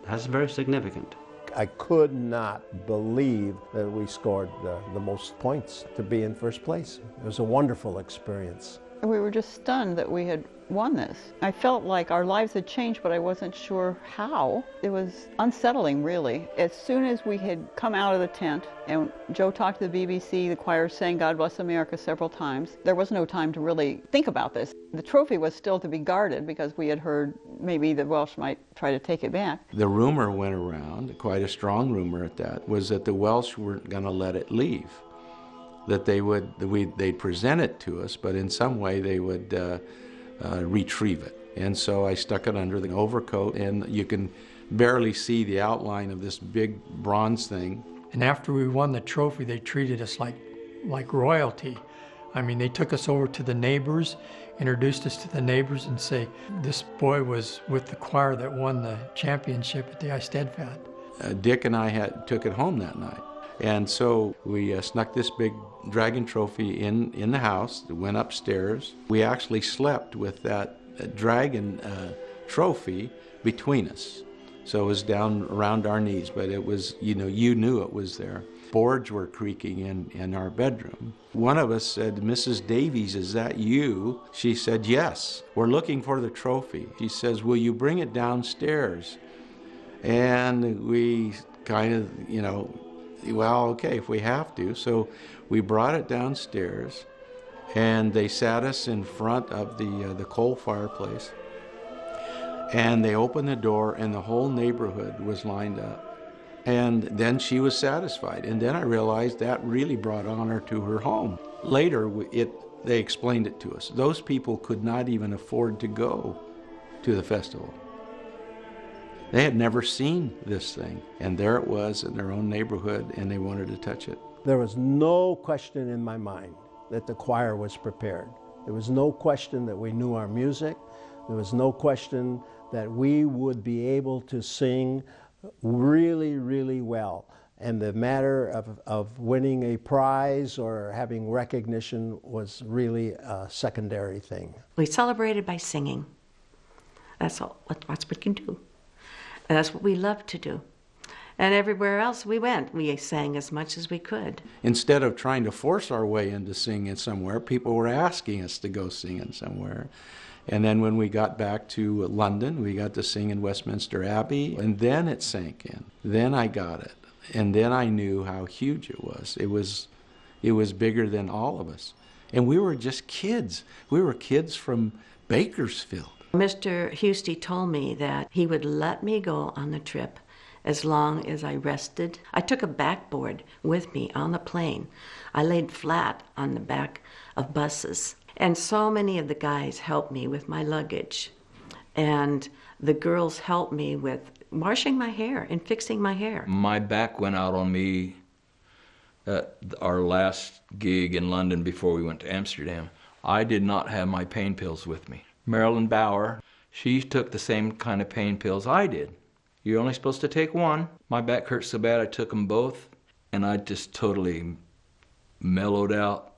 That's very significant. I could not believe that we scored the most points to be in first place. It was a wonderful experience. We were just stunned that we had won this. I felt like our lives had changed, but I wasn't sure how. It was unsettling, really. As soon as we had come out of the tent, and Joe talked to the BBC, the choir sang God Bless America several times, there was no time to really think about this. The trophy was still to be guarded because we had heard maybe the Welsh might try to take it back. The rumor went around, quite a strong rumor at that, was that the Welsh weren't going to let it leave. That they'd present it to us, but in some way they would retrieve it. And so I stuck it under the overcoat, and you can barely see the outline of this big bronze thing. And after we won the trophy, they treated us like royalty. I mean, they took us over to the neighbors, introduced us to the neighbors, and say, this boy was with the choir that won the championship at the Eisteddfod. Dick and I took it home that night. And so we snuck this big dragon trophy in the house, went upstairs. We actually slept with that dragon trophy between us. So it was down around our knees, but it was, you knew it was there. Boards were creaking in our bedroom. One of us said, Mrs. Davies, is that you? She said, yes, we're looking for the trophy. She says, will you bring it downstairs? And we kind of, well, okay, if we have to. So we brought it downstairs, and they sat us in front of the coal fireplace. And they opened the door, and the whole neighborhood was lined up. And then she was satisfied. And then I realized that really brought honor to her home. Later, they explained it to us. Those people could not even afford to go to the festival. They had never seen this thing, and there it was in their own neighborhood, and they wanted to touch it. There was no question in my mind that the choir was prepared. There was no question that we knew our music. There was no question that we would be able to sing really, really well. And the matter of winning a prize or having recognition was really a secondary thing. We celebrated by singing. That's what we can do. And that's what we love to do. And everywhere else we went, we sang as much as we could. Instead of trying to force our way into singing somewhere, people were asking us to go singing somewhere. And then when we got back to London, we got to sing in Westminster Abbey, and then it sank in. Then I got it. And then I knew how huge it was. It was bigger than all of us. And we were just kids. We were kids from Bakersfield. Mr. Husty told me that he would let me go on the trip as long as I rested. I took a backboard with me on the plane. I laid flat on the back of buses. And so many of the guys helped me with my luggage. And the girls helped me with washing my hair and fixing my hair. My back went out on me at our last gig in London before we went to Amsterdam. I did not have my pain pills with me. Marilyn Bauer, she took the same kind of pain pills I did. You're only supposed to take one. My back hurt so bad I took them both, and I just totally mellowed out,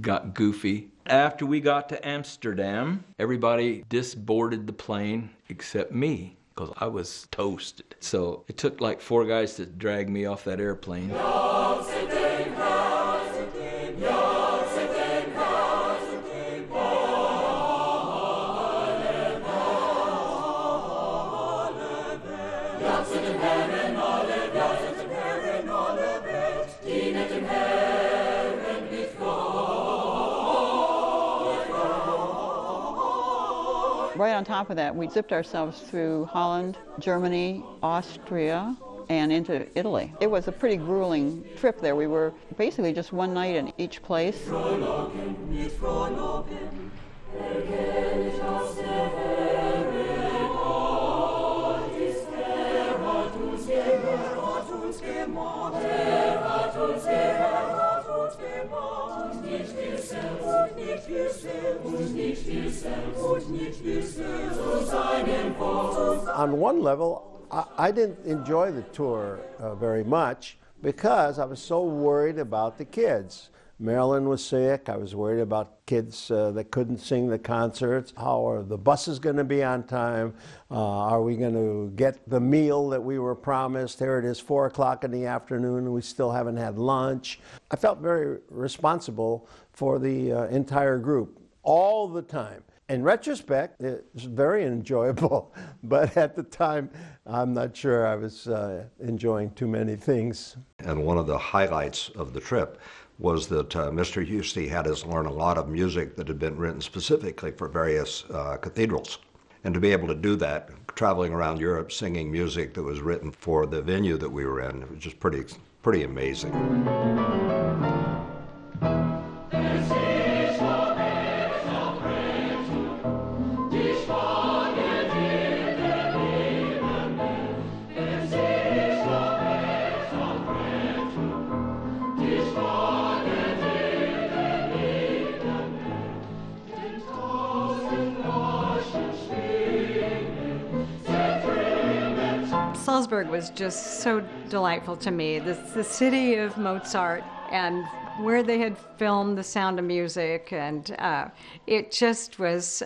got goofy. After we got to Amsterdam, everybody disboarded the plane except me, because I was toasted. So it took like 4 guys to drag me off that airplane. Right on top of that, we zipped ourselves through Holland, Germany, Austria, and into Italy. It was a pretty grueling trip there. We were basically just one night in each place. On one level, I didn't enjoy the tour very much because I was so worried about the kids. Marilyn was sick. I was worried about kids that couldn't sing the concerts. How are the buses going to be on time? Are we going to get the meal that we were promised? Here it is, 4 o'clock in the afternoon, and we still haven't had lunch. I felt very responsible for the entire group all the time. In retrospect, it's very enjoyable, but at the time, I'm not sure I was enjoying too many things. And one of the highlights of the trip was that Mr. Husty had us learn a lot of music that had been written specifically for various cathedrals. And to be able to do that, traveling around Europe singing music that was written for the venue that we were in, it was just pretty amazing. Salzburg was just so delightful to me. The city of Mozart and where they had filmed The Sound of Music, and it just was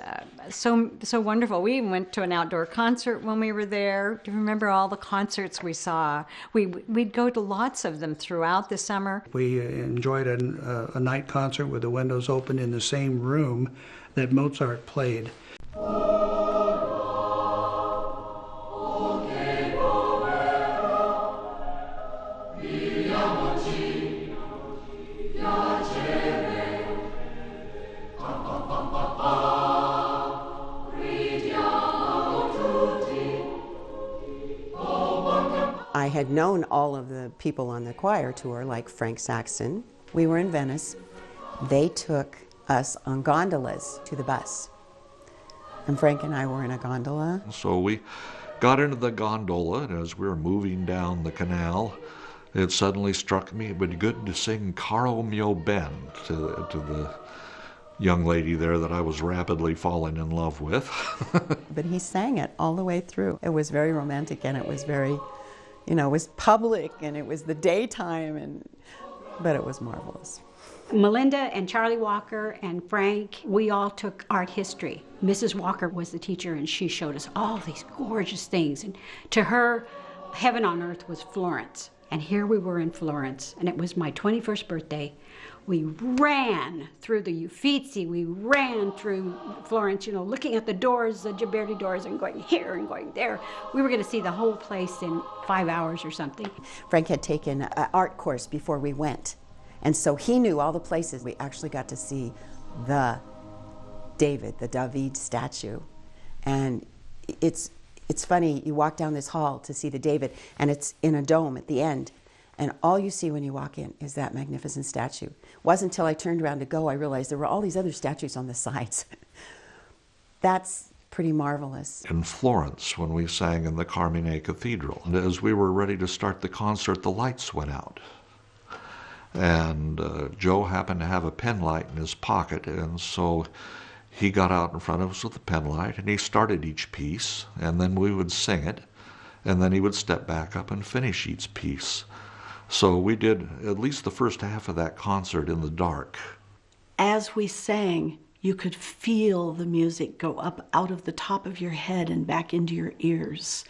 so wonderful. We even went to an outdoor concert when we were there. Do you remember all the concerts we saw? We'd go to lots of them throughout the summer. We enjoyed a night concert with the windows open in the same room that Mozart played. I had known all of the people on the choir tour, like Frank Saxon. We were in Venice. They took us on gondolas to the bus. And Frank and I were in a gondola. So we got into the gondola, and as we were moving down the canal, it suddenly struck me it would be good to sing Caro mio ben to the young lady there that I was rapidly falling in love with. But he sang it all the way through. It was very romantic, and it was very, it was public, and it was the daytime, but it was marvelous. Melinda and Charlie Walker and Frank, we all took art history. Mrs. Walker was the teacher, and she showed us all these gorgeous things. And to her, heaven on earth was Florence. And here we were in Florence, and it was my 21st birthday. We ran through the Uffizi, we ran through Florence, looking at the doors, the Ghiberti doors, and going here and going there. We were going to see the whole place in 5 hours or something. Frank had taken an art course before we went, and so he knew all the places. We actually got to see the David statue. And it's funny, you walk down this hall to see the David, and it's in a dome at the end. And all you see when you walk in is that magnificent statue. It wasn't until I turned around to go I realized there were all these other statues on the sides. That's pretty marvelous. In Florence, when we sang in the Carmine Cathedral, and as we were ready to start the concert, the lights went out. And Joe happened to have a pen light in his pocket, and so he got out in front of us with a pen light, and he started each piece, and then we would sing it, and then he would step back up and finish each piece. So we did at least the first half of that concert in the dark. As we sang, You could feel the music go up out of the top of your head and back into your ears.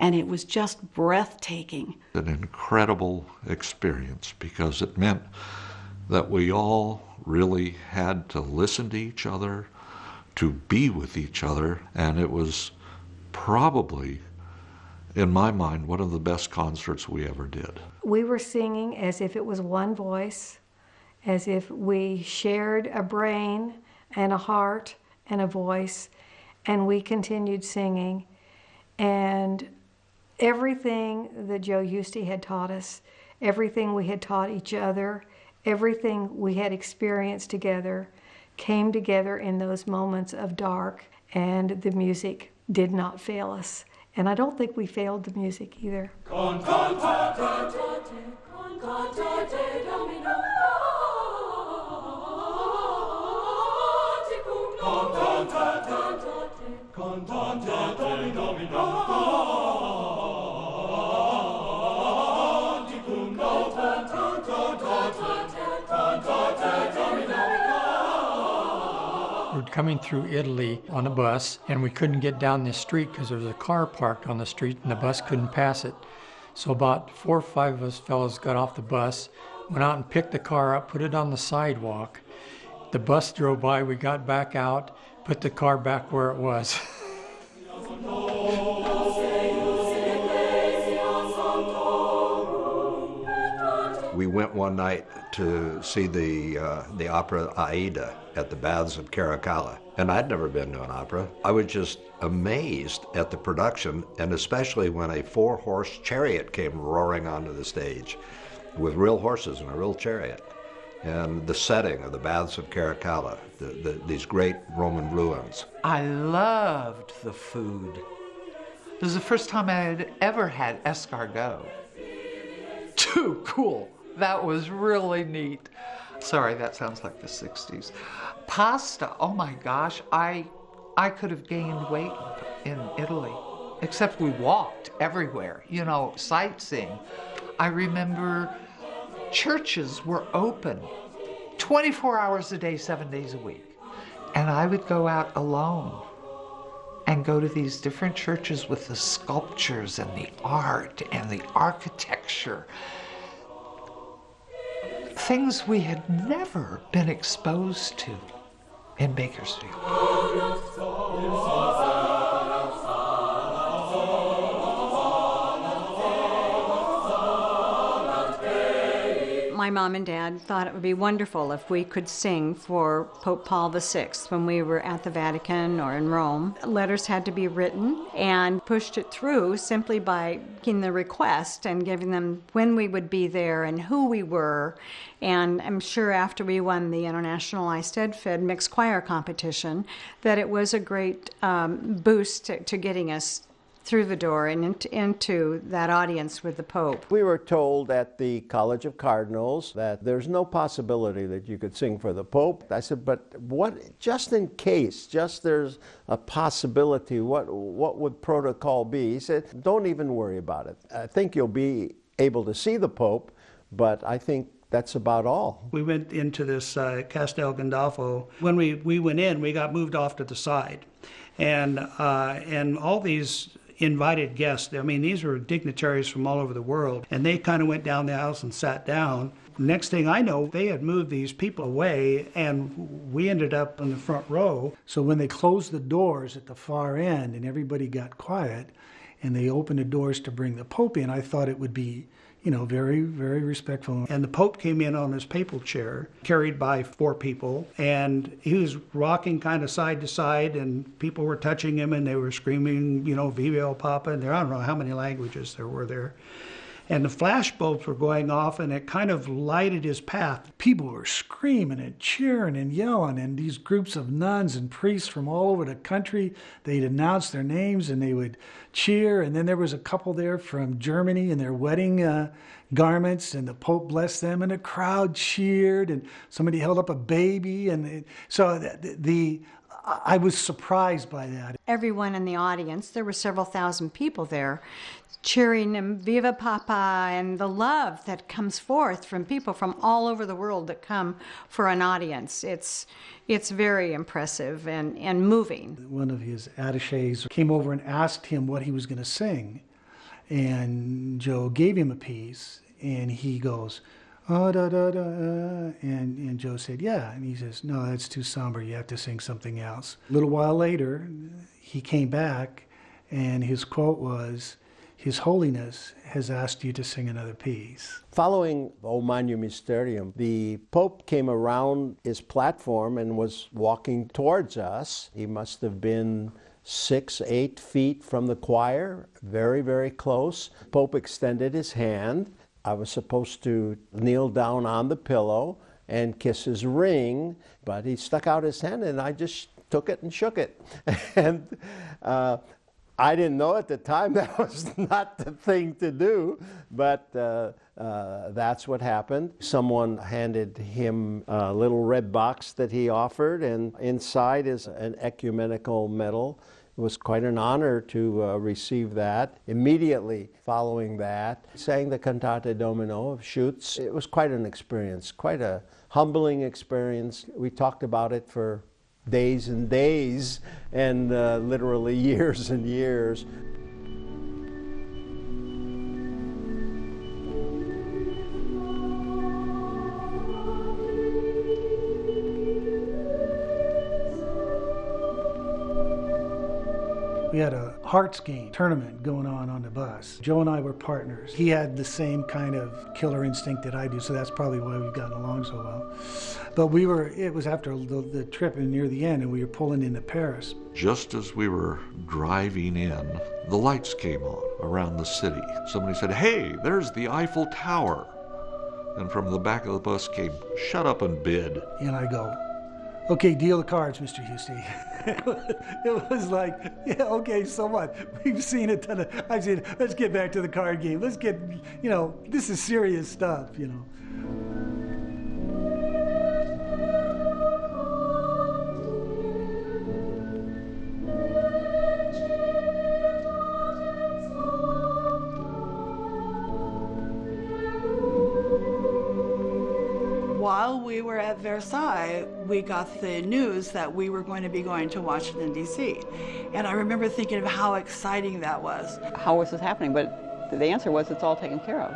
And it was just breathtaking. An incredible experience because it meant that we all really had to listen to each other, to be with each other, and it was probably, in my mind, one of the best concerts we ever did. We were singing as if it was one voice, as if we shared a brain and a heart and a voice, and we continued singing. And everything that Joe Husty had taught us, everything we had taught each other, everything we had experienced together came together in those moments of dark, and the music did not fail us. And I don't think we failed the music either. We're coming through Italy on a bus, and we couldn't get down this street because there was a car parked on the street and the bus couldn't pass it. So about 4 or 5 of us fellows got off the bus, went out and picked the car up, put it on the sidewalk. The bus drove by, we got back out, put the car back where it was. We went one night to see the opera Aida at the Baths of Caracalla, and I'd never been to an opera. I was just amazed at the production, and especially when a 4-horse chariot came roaring onto the stage with real horses and a real chariot. And the setting of the Baths of Caracalla, these great Roman ruins. I loved the food. It was the first time I had ever had escargot. Too cool. That was really neat. Sorry, that sounds like the 60s. Pasta, oh my gosh, I could have gained weight in Italy, except we walked everywhere, you know, sightseeing. I remember churches were open 24 hours a day, 7 days a week. And I would go out alone and go to these different churches with the sculptures and the art and the architecture. Things we had never been exposed to in Bakersfield. My mom and dad thought it would be wonderful if we could sing for Pope Paul VI when we were at the Vatican or in Rome. Letters had to be written and pushed it through simply by making the request and giving them when we would be there and who we were. And I'm sure after we won the International Eisteddfod Mixed Choir Competition that it was a great boost to getting us through the door and into that audience with the Pope. We were told at the College of Cardinals that there's no possibility that you could sing for the Pope. I said, but what, just in case, just there's a possibility, what would protocol be? He said, don't even worry about it. I think you'll be able to see the Pope, but I think that's about all. We went into this Castel Gandolfo. When we went in, we got moved off to the side. And all these invited guests, I mean, these were dignitaries from all over the world, and they kind of went down the aisles and sat down. Next thing I know, they had moved these people away, and we ended up in the front row. So when they closed the doors at the far end and everybody got quiet, and they opened the doors to bring the Pope in, I thought it would be, you know, very, very respectful. And the Pope came in on his papal chair, carried by 4 people, and he was rocking kind of side to side, and people were touching him, and they were screaming, you know, Viva el Papa, and I don't know how many languages there were there. And the flash bulbs were going off, and it kind of lighted his path. People were screaming and cheering and yelling, and these groups of nuns and priests from all over the country, they'd announce their names and they would cheer. And then there was a couple there from Germany in their wedding garments, and the Pope blessed them, and the crowd cheered, and somebody held up a baby. And so I was surprised by that. Everyone in the audience, there were several thousand people there, cheering him, Viva Papa, and the love that comes forth from people from all over the world that come for an audience. It's very impressive and moving. One of his attachés came over and asked him what he was going to sing, and Joe gave him a piece, and he goes, oh, da, da, da, and Joe said, yeah, and he says, no, that's too somber, you have to sing something else. A little while later, he came back, and his quote was, His Holiness has asked you to sing another piece. Following O Magnum Mysterium, the Pope came around his platform and was walking towards us. He must have been 6-8 feet from the choir, very, very close. Pope extended his hand. I was supposed to kneel down on the pillow and kiss his ring, but he stuck out his hand and I just took it and shook it. And I didn't know at the time that was not the thing to do, but that's what happened. Someone handed him a little red box that he offered, and inside is an ecumenical medal. It was quite an honor to receive that. Immediately following that, sang the Cantate Domino of Schütz. It was quite an experience, quite a humbling experience. We talked about it for days and days, and literally years and years. We had a hearts game tournament going on the bus. Joe and I were partners. He had the same kind of killer instinct that I do, so that's probably why we've gotten along so well. But it was after the trip and near the end, and we were pulling into Paris. Just as we were driving in, the lights came on around the city. Somebody said, hey, there's the Eiffel Tower. And from the back of the bus came, shut up and bid. And I go, okay, deal the cards, Mr. Husty. It was like, yeah, okay, so what? We've seen a ton of, I said, let's get back to the card game. Let's get, this is serious stuff, While we were at Versailles, we got the news that we were going to be going to Washington, D.C. And I remember thinking of how exciting that was. How was this happening? But the answer was it's all taken care of,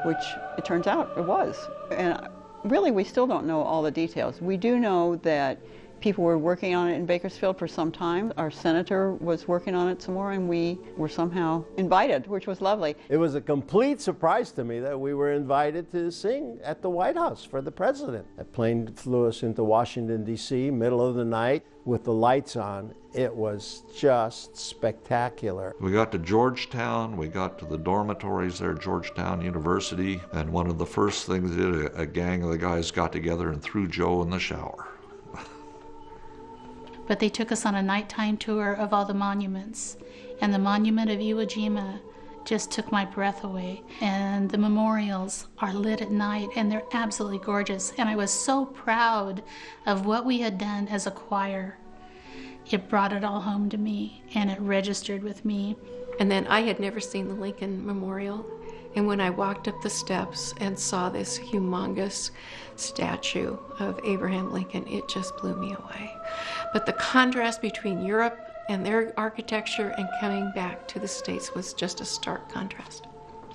which it turns out it was. And really, we still don't know all the details. We do know that people were working on it in Bakersfield for some time. Our senator was working on it some more, and we were somehow invited, which was lovely. It was a complete surprise to me that we were invited to sing at the White House for the president. A plane flew us into Washington, D.C., middle of the night, with the lights on. It was just spectacular. We got to Georgetown, we got to the dormitories there at Georgetown University, and one of the first things they did, a gang of the guys got together and threw Joe in the shower. But they took us on a nighttime tour of all the monuments, and the monument of Iwo Jima just took my breath away. And the memorials are lit at night, and they're absolutely gorgeous. And I was so proud of what we had done as a choir. It brought it all home to me, and it registered with me. And then I had never seen the Lincoln Memorial. And when I walked up the steps and saw this humongous statue of Abraham Lincoln, it just blew me away. But the contrast between Europe and their architecture and coming back to the States was just a stark contrast.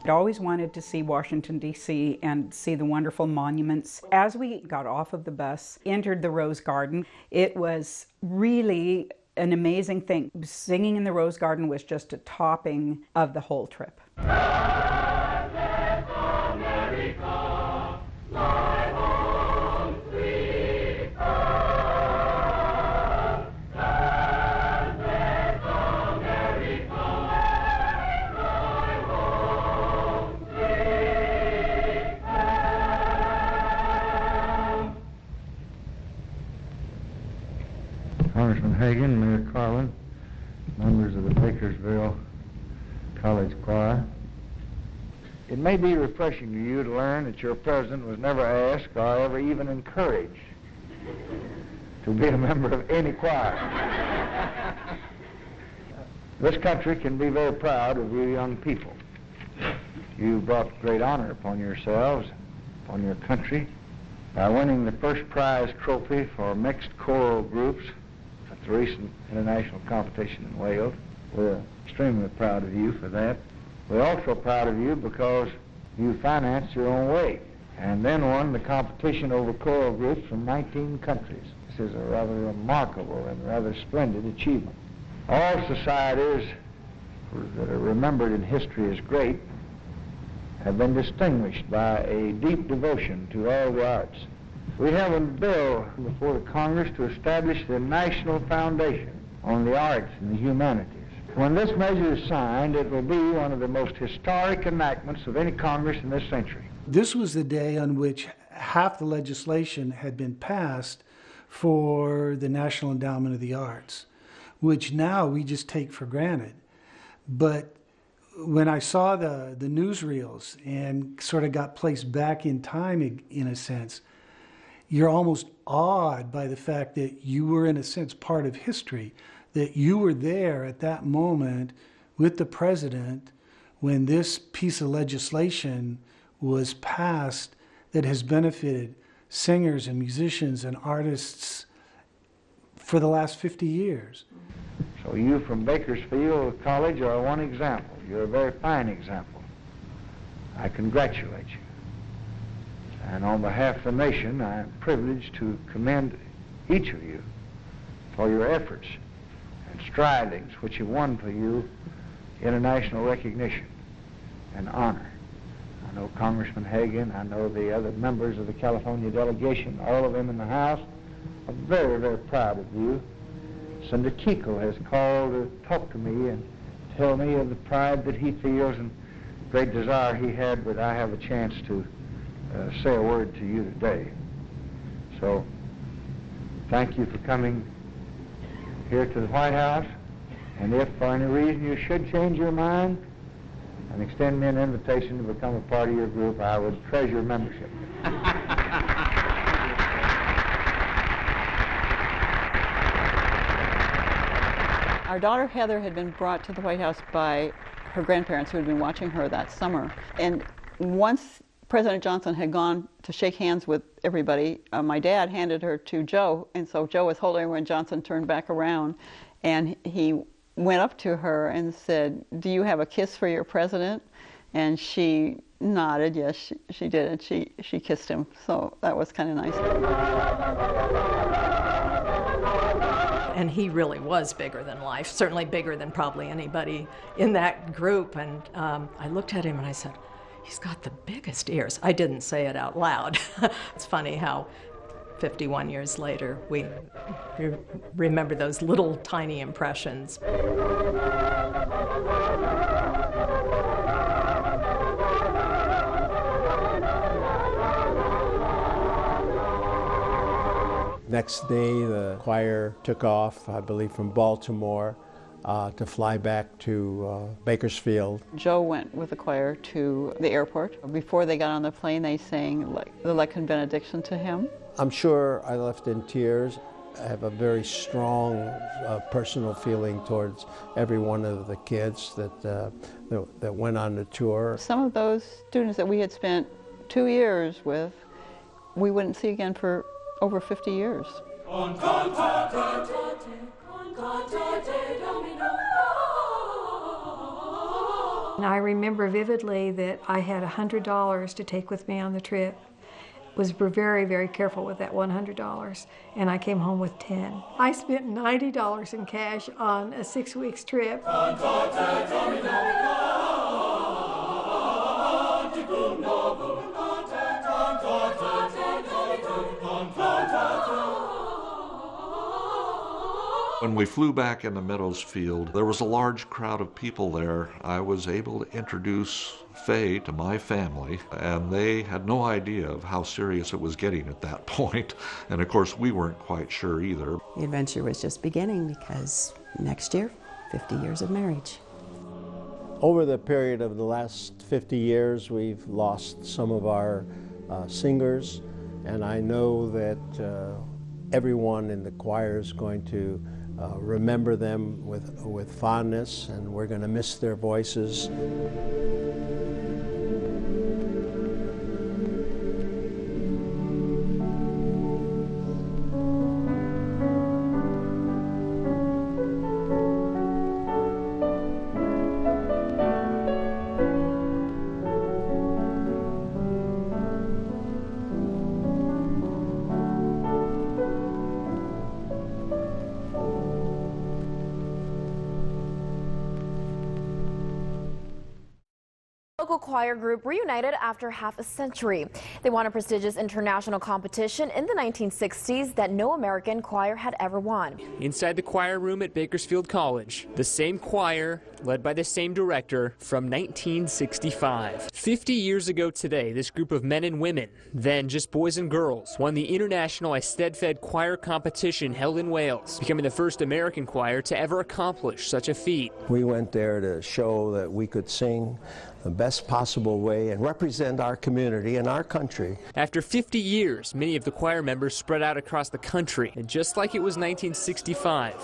I'd always wanted to see Washington, D.C. and see the wonderful monuments. As we got off of the bus, entered the Rose Garden, it was really an amazing thing. Singing in the Rose Garden was just a topping of the whole trip. Congressman Hagan, Mayor Carlin, members of the Bakersfield College Choir. It may be refreshing to you to learn that your president was never asked or ever even encouraged to be a member of any choir. This country can be very proud of you young people. You brought great honor upon yourselves, upon your country, by winning the first prize trophy for mixed choral groups at the recent international competition in Wales. We're extremely proud of you for that. We're also proud of you because you financed your own way and then won the competition over choral groups from 19 countries. This is a rather remarkable and rather splendid achievement. All societies that are remembered in history as great have been distinguished by a deep devotion to all the arts. We have a bill before the Congress to establish the National Foundation on the Arts and the Humanities. When this measure is signed, it will be one of the most historic enactments of any Congress in this century. This was the day on which half the legislation had been passed for the National Endowment of the Arts, which now we just take for granted. But when I saw the newsreels and sort of got placed back in time in a sense, you're almost awed by the fact that you were in a sense part of history, that you were there at that moment with the president when this piece of legislation was passed that has benefited singers and musicians and artists for the last 50 years. So you from Bakersfield College are one example. You're a very fine example. I congratulate you. And on behalf of the nation, I am privileged to commend each of you for your efforts and strivings which have won for you international recognition and honor. I know Congressman Hagan, I know the other members of the California delegation, all of them in the House are very, very proud of you. Senator Kiko has called to talk to me and tell me of the pride that he feels and great desire he had that I have a chance to say a word to you today. So, thank you for coming here to the White House, and if for any reason you should change your mind and extend me an invitation to become a part of your group, I would treasure membership. Our daughter Heather had been brought to the White House by her grandparents who had been watching her that summer. And once President Johnson had gone to shake hands with everybody, my dad handed her to Joe, and so Joe was holding her when Johnson turned back around, and he went up to her and said, "Do you have a kiss for your president?" And she nodded, yes, she did, and she kissed him, so that was kind of nice. And he really was bigger than life, certainly bigger than probably anybody in that group, and I looked at him and I said, "He's got the biggest ears." I didn't say it out loud. It's funny how 51 years later we remember those little tiny impressions. Next day, the choir took off, I believe, from Baltimore to fly back to Bakersfield. Joe went with the choir to the airport. Before they got on the plane, they sang the Leccan benediction to him. I'm sure I left in tears. I have a very strong personal feeling towards every one of the kids that went on the tour. Some of those students that we had spent 2 years with, we wouldn't see again for over 50 years. And I remember vividly that I had $100 to take with me on the trip. Was very, very careful with that $100, and I came home with 10. I spent $90 in cash on a 6 weeks trip. When we flew back into Meadows Field, there was a large crowd of people there. I was able to introduce Faye to my family, and they had no idea of how serious it was getting at that point. And of course, we weren't quite sure either. The adventure was just beginning because next year, 50 years of marriage. Over the period of the last 50 years, we've lost some of our singers, and I know that everyone in the choir is going to remember them with fondness, and we're going to miss their voices. Local choir group reunited after half a century. They won a prestigious international competition in the 1960s that no American choir had ever won. Inside the choir room at Bakersfield College, the same choir led by the same director from 1965. 50 years ago today, this group of men and women, then just boys and girls, won the international Eisteddfod choir competition held in Wales, becoming the first American choir to ever accomplish such a feat. We went there to show that we could sing the best possible way and represent our community and our country. After 50 years, many of the choir members spread out across the country, and just like it was 1965,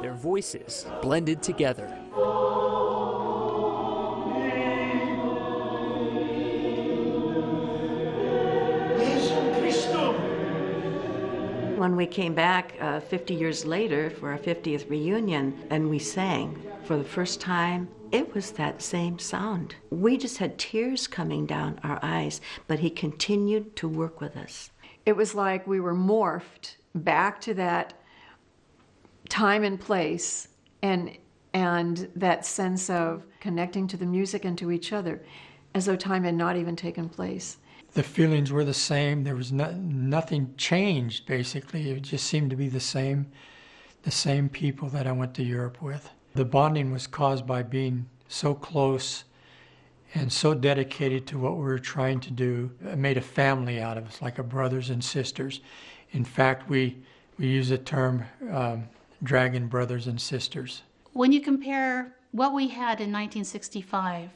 their voices blended together. When we came back 50 years later for our 50th reunion and we sang for the first time, it was that same sound. We just had tears coming down our eyes, but he continued to work with us. It was like we were morphed back to that time and place and that sense of connecting to the music and to each other as though time had not even taken place. The feelings were the same. There was nothing changed, basically. It just seemed to be the same people that I went to Europe with. The bonding was caused by being so close and so dedicated to what we were trying to do. It made a family out of us, like a brothers and sisters. In fact, we use the term Dragon Brothers and Sisters. When you compare what we had in 1965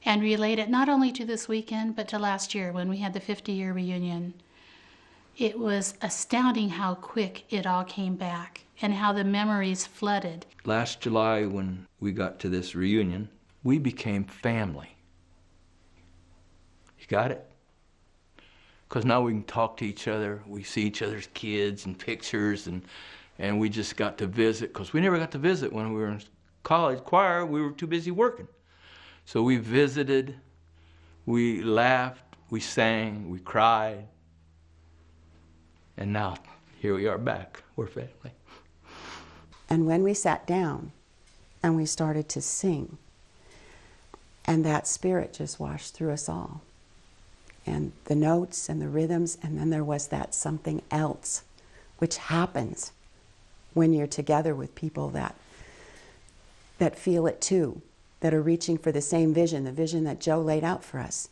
and relate it not only to this weekend, but to last year when we had the 50-year reunion, it was astounding how quick it all came back and how the memories flooded. Last July, when we got to this reunion, we became family. You got it? Because now we can talk to each other, we see each other's kids and pictures, and we just got to visit, because we never got to visit when we were in college choir. We were too busy working. So we visited, we laughed, we sang, we cried, and now here we are back. We're family. And when we sat down and we started to sing, and that spirit just washed through us all, and the notes and the rhythms, and then there was that something else, which happens when you're together with people that feel it too, that are reaching for the same vision, the vision that Joe laid out for us.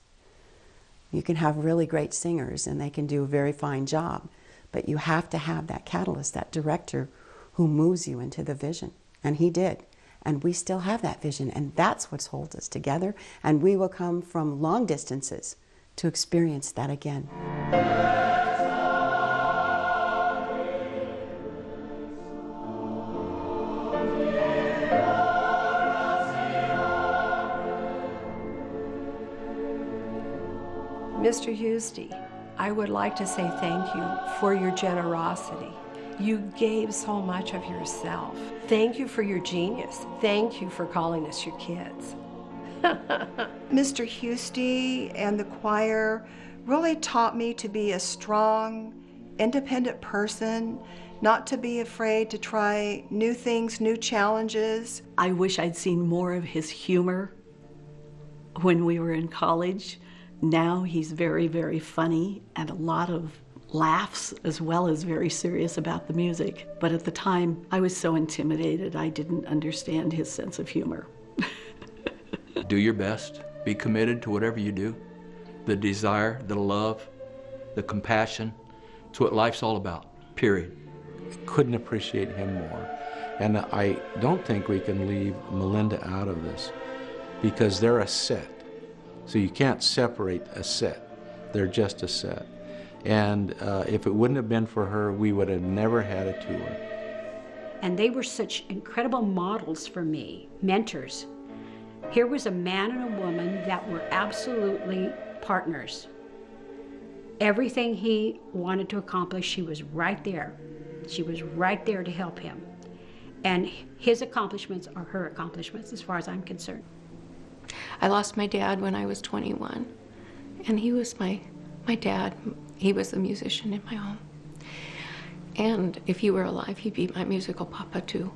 You can have really great singers and they can do a very fine job, but you have to have that catalyst, that director who moves you into the vision. And he did. And we still have that vision, and that's what holds us together, and we will come from long distances to experience that again. Mr. Hughesty, I would like to say thank you for your generosity. You gave so much of yourself. Thank you for your genius. Thank you for calling us your kids. Mr. Hughesty and the choir really taught me to be a strong, independent person, not to be afraid to try new things, new challenges. I wish I'd seen more of his humor when we were in college. Now he's very, very funny and a lot of laughs as well as very serious about the music. But at the time, I was so intimidated, I didn't understand his sense of humor. Do your best. Be committed to whatever you do. The desire, the love, the compassion. It's what life's all about, period. Couldn't appreciate him more. And I don't think we can leave Melinda out of this because they're a set. So you can't separate a set. They're just a set. And if it wouldn't have been for her, we would have never had a tour. And they were such incredible models for me, mentors. Here was a man and a woman that were absolutely partners. Everything he wanted to accomplish, she was right there. She was right there to help him. And his accomplishments are her accomplishments as far as I'm concerned. I lost my dad when I was 21, and he was my dad. He was the musician in my home. And if he were alive, he'd be my musical papa too.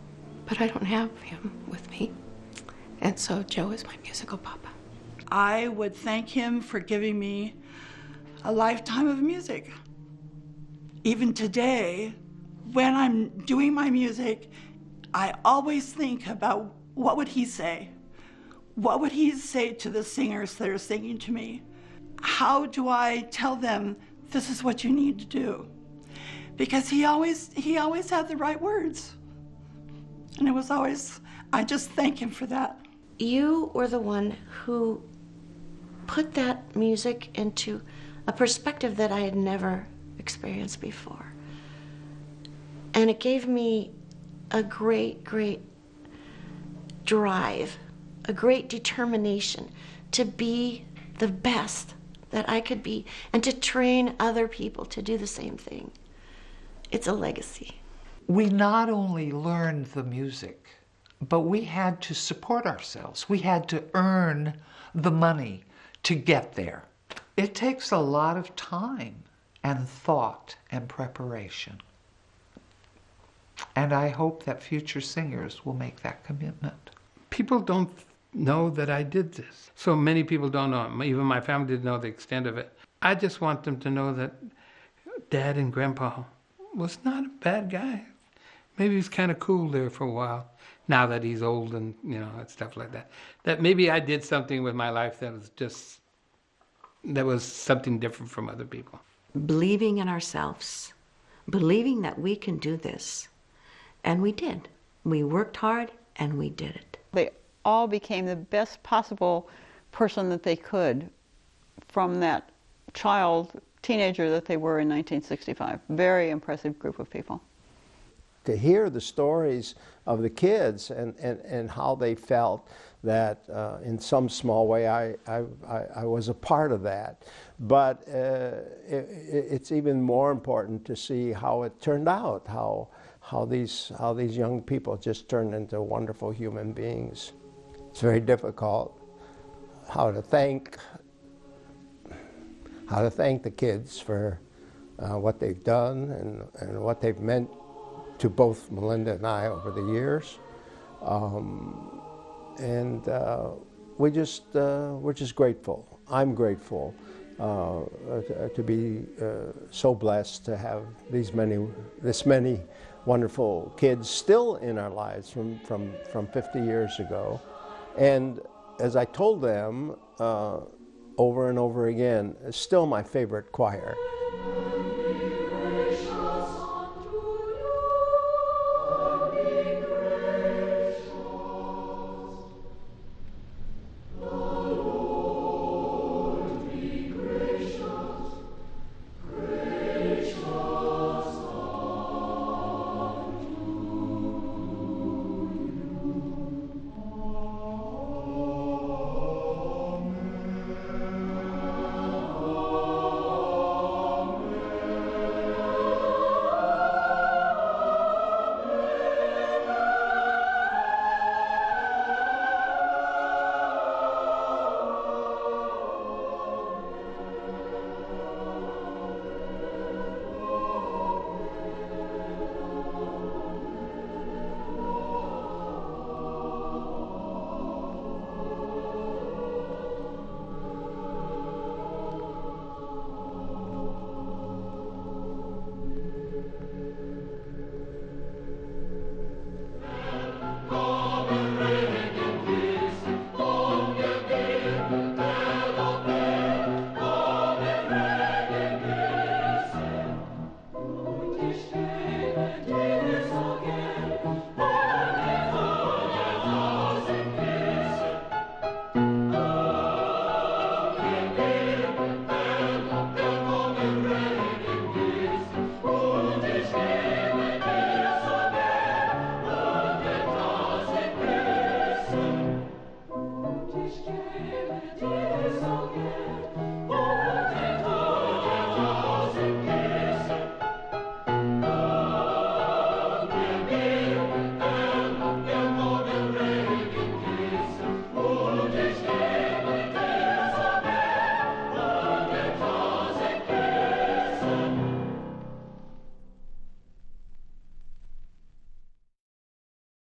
But I don't have him with me. And so Joe is my musical papa. I would thank him for giving me a lifetime of music. Even today, when I'm doing my music, I always think about what would he say? What would he say to the singers that are singing to me? How do I tell them this is what you need to do? Because he always had the right words. And it was always, I just thank him for that. You were the one who put that music into a perspective that I had never experienced before. And it gave me a great, great drive, a great determination to be the best that I could be and to train other people to do the same thing. It's a legacy. We not only learned the music, but we had to support ourselves. We had to earn the money to get there. It takes a lot of time and thought and preparation. And I hope that future singers will make that commitment. People don't know that I did this. So many people don't know. Even my family didn't know the extent of it. I just want them to know that Dad and Grandpa was not a bad guy. Maybe he's kind of cool there for a while, now that he's old and, and stuff like that. That maybe I did something with my life that was something different from other people. Believing in ourselves, believing that we can do this. And we did. We worked hard and we did it. They all became the best possible person that they could from that teenager that they were in 1965. Very impressive group of people. To hear the stories of the kids and how they felt that in some small way I was a part of that. But it's even more important to see how it turned out, how these young people just turned into wonderful human beings. It's very difficult how to thank the kids for what they've done and what they've meant to both Melinda and I over the years. We're just grateful. I'm grateful to be so blessed to have this many wonderful kids still in our lives from 50 years ago. And as I told them over and over again, it's still my favorite choir.